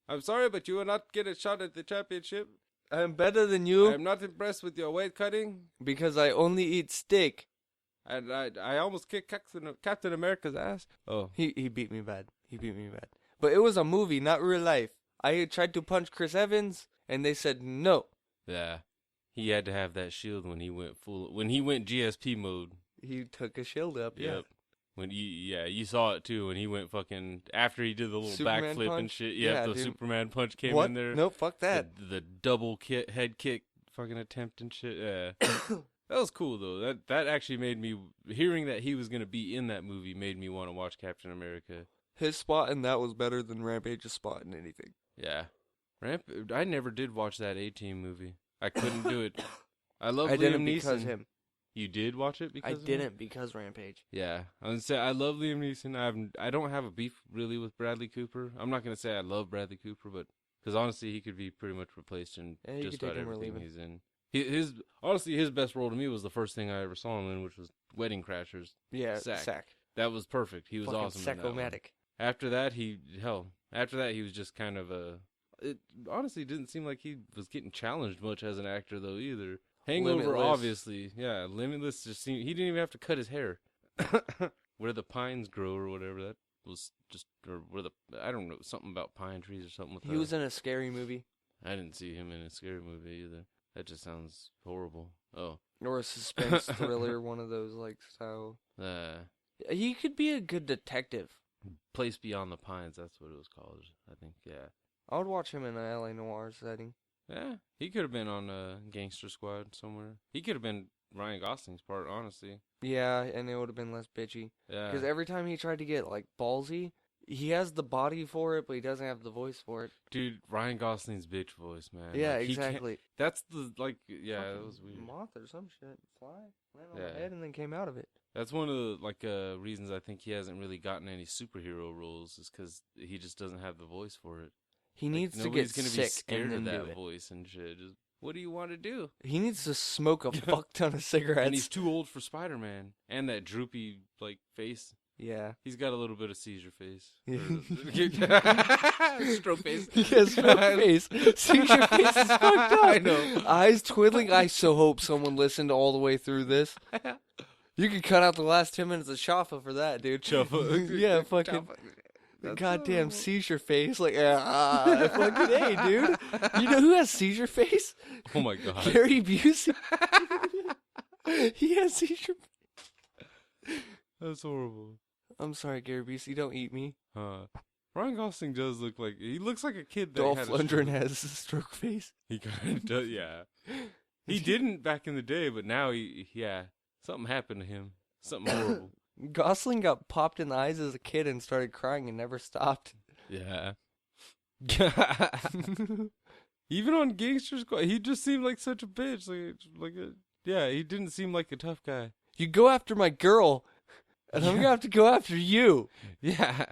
I'm sorry, but you will not get a shot at the championship. I'm better than you I'm not impressed with your weight cutting. because I only eat steak. And I almost kicked Captain America's ass. Oh. He beat me bad. But it was a movie, not real life. I tried to punch Chris Evans, and they said no. Yeah. He had to have that shield when he went GSP mode. He took a shield up. Yeah. Yep. When you saw it too when he went fucking after he did the little Superman backflip and punch? shit. Yeah, Yeah, the dude. Superman punch came What? in there. No, fuck that. The double head kick fucking attempt and shit. Yeah. That was cool though. That actually made me hearing that he was gonna be in that movie made me want to watch Captain America. His spot in that was better than Rampage's spot in anything. Yeah. I never did watch that A-Team movie. I couldn't do it. I love I Liam didn't Neeson. because him. You did watch it because I of him? didn't because Rampage. Yeah, I would say I love Liam Neeson. I don't have a beef really with Bradley Cooper. I'm not gonna say I love Bradley Cooper, but because honestly, he could be pretty much replaced in Yeah, you just could take about him or everything leave he's in. His honestly, his best role to me was the first thing I ever saw him in, which was Wedding Crashers. Yeah, Sack. sack. That was perfect. He was Fucking awesome. In that one. Sack-O-Matic. After that, he was just kind of a. It honestly didn't seem like he was getting challenged much as an actor though either. Hangover, Limitless. obviously, yeah. Limitless just seemed he didn't even have to cut his hair. Where the pines grow or whatever that was just or where the I don't know something about pine trees or something with He was in a scary movie. I didn't see him in a scary movie either. That just sounds horrible. Oh, Or a suspense thriller, one of those, like, style. He could be a good detective. Place Beyond the Pines. That's what it was called. I think. Yeah. I would watch him in an LA Noir setting. Yeah, he could have been on Gangster Squad somewhere. He could have been Ryan Gosling's part, honestly. Yeah, and it would have been less bitchy. Yeah. Because every time he tried to get, like, ballsy, he has the body for it, but he doesn't have the voice for it. Dude, Ryan Gosling's bitch voice, man. Yeah, Like, he can't- exactly. That's the, like, yeah, that Fucking was weird. Moth or some shit. Fly. Landed on Yeah. my head and then came out of it. That's one of the, like, reasons I think he hasn't really gotten any superhero roles is because he just doesn't have the voice for it. He Like, needs to get nobody's gonna be sick scared and of then that do it. voice and shit. Just, what do you want to do? He needs to smoke a fuck ton of cigarettes. And he's too old for Spider-Man. And that droopy, like, face. Yeah. He's got a little bit of seizure face. Stroke face. Yeah, stroke face. Seizure face is fucked up. I know. Eyes twiddling. I so hope someone listened all the way through this. You could cut out the last 10 minutes of Shaffa for that, dude. Shaffa. Yeah, fucking. Goddamn seizure face. Like, fucking A, dude. You know who has seizure face? Oh my god. Gary Busey. He has seizure. That's horrible. I'm sorry, Gary Busey. Don't eat me. Ryan Gosling does look like he looks like a kid that Dolph had a Lundgren stroke. has a stroke face. He kind of does, yeah. He didn't back in the day, but now something happened to him. Something horrible. Gosling got popped in the eyes as a kid and started crying and never stopped. Yeah. Even on Gangster Squad, he just seemed like such a bitch. He didn't seem like a tough guy. You go after my girl, and I'm gonna have to go after you. Yeah.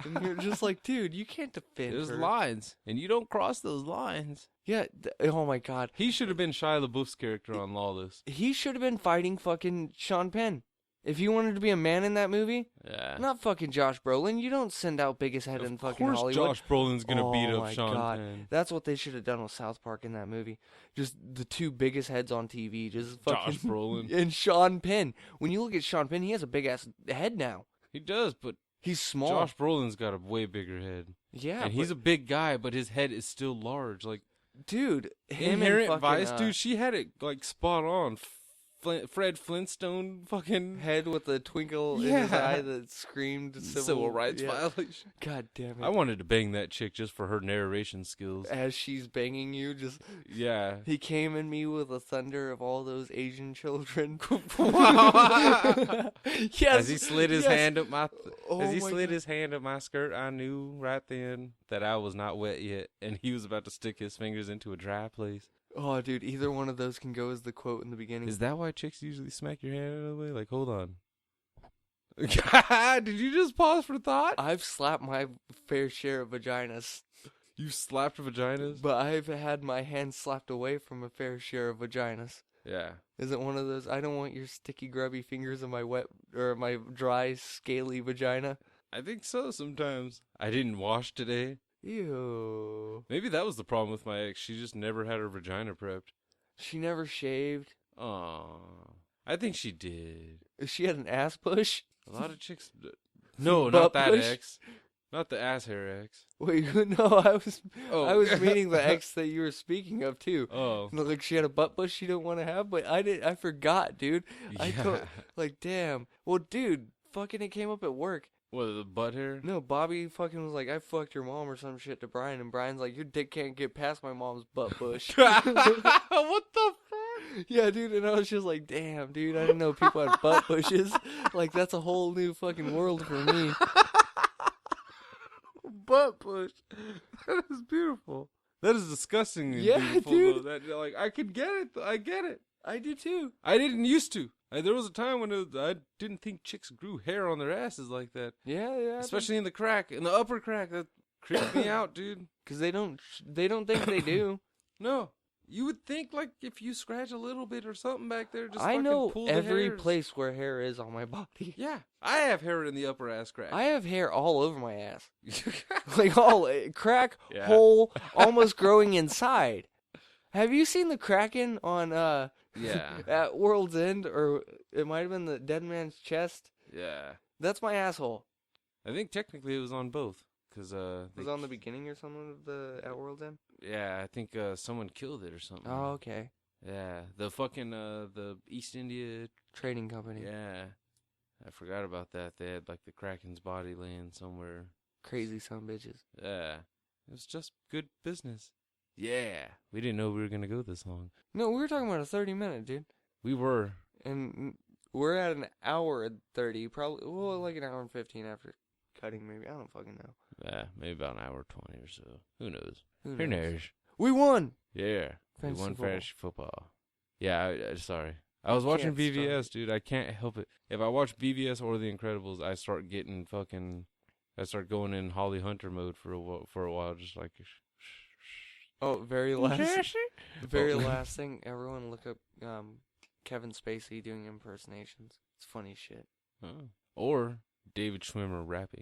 And you're just like, dude, you can't defend There's her. lines, and you don't cross those lines. Yeah. Oh my god. He should have been Shia LaBeouf's character on Lawless. He should have been fighting fucking Sean Penn. If he wanted to be a man in that movie, Yeah. not fucking Josh Brolin. You don't send out biggest head in fucking Of course Hollywood. Josh Brolin's gonna beat Oh up my Sean God. Penn. That's what they should have done with South Park in that movie. Just the two biggest heads on TV. Just fucking Josh Brolin. and Sean Penn. When you look at Sean Penn, he has a big ass head now. He does, but He's small. Josh Brolin's got a way bigger head. Yeah, and he's a big guy, but his head is still large. Like dude. Him Inherent and Vice, fucking, dude, she had it like spot on. Fred Flintstone fucking head with a twinkle in his Yeah. eye that screamed civil rights yeah. violation. God damn it! I wanted to bang that chick just for her narration skills. As she's banging you, just Yeah. he came in me with a thunder of all those Asian children. Yes. As he slid his yes. hand up my Oh as he my slid God. his hand up my skirt, I knew right then that I was not wet yet, and he was about to stick his fingers into a dry place. Oh, dude, either one of those can go as the quote in the beginning. Is that why chicks usually smack your hand out of the way? Like, hold on. Did you just pause for thought? I've slapped my fair share of vaginas, You slapped vaginas? but I've had my hand slapped away from a fair share of vaginas. Yeah. Isn't one of those? I don't want your sticky, grubby fingers in my wet or my dry, scaly vagina. I think so sometimes. I didn't wash today. Ew. Maybe that was the problem with my ex. She just never had her vagina prepped. She never shaved. Aw. I think she did. She had an ass push. A lot of chicks. No, Butt not that push? ex. Not the ass hair ex. Wait, no, I was Oh. meaning the ex that you were speaking of too. Oh. Like she had a butt push she didn't want to have, but I forgot, dude. Yeah. Like, damn. Well, dude, fucking it came up at work. What, the butt hair? No, Bobby fucking was like, I fucked your mom or some shit to Brian, and Brian's like, your dick can't get past my mom's butt push. What the fuck? Yeah, dude, and I was just like, damn, dude, I didn't know people had butt pushes. Like, that's a whole new fucking world for me. Butt push. That is beautiful. That is disgusting. Yeah, beautiful, dude. though. That, like, I could get it. I get it. I do too. I didn't used to. There was a time when I didn't think chicks grew hair on their asses like that. Yeah. Especially in the crack, in the upper crack. That creeped me out, dude. Because they don't think they do. No. You would think, like, if you scratch a little bit or something back there, just I fucking know pull the every hairs. place where hair is on my body. Yeah. I have hair in the upper ass crack. I have hair all over my ass. Like, all crack, Yeah. hole, almost growing inside. Have you seen the Kraken on, Yeah. at World's End? Or it might have been the Dead Man's Chest? Yeah. That's my asshole. I think technically it was on both. Cause, It was on the beginning or something of the at World's End? yeah, I think someone killed it or something. Oh, okay. Yeah, the fucking the East India. Trading company. Yeah, I forgot about that. They had like the Kraken's body laying somewhere. Crazy son of bitches. Yeah, it was just good business. Yeah, we didn't know we were gonna go this long. No, we were talking about a 30-minute, dude. We were. And we're at an hour and 30, probably, well, like an hour and 15 after cutting, maybe. I don't fucking know. Yeah, maybe about an hour 20 or so. Who knows? Who Who knows? knows? We won! Yeah, we Fantasy won football. fantasy football. Yeah, I sorry. I was watching Can't stop BVS, dude. I can't help it. If I watch BVS or The Incredibles, I start getting fucking. I start going in Holly Hunter mode for a while, just like. Oh, very last Oh. last thing, everyone look up Kevin Spacey doing impersonations. It's funny shit. Oh. Or David Schwimmer rapping.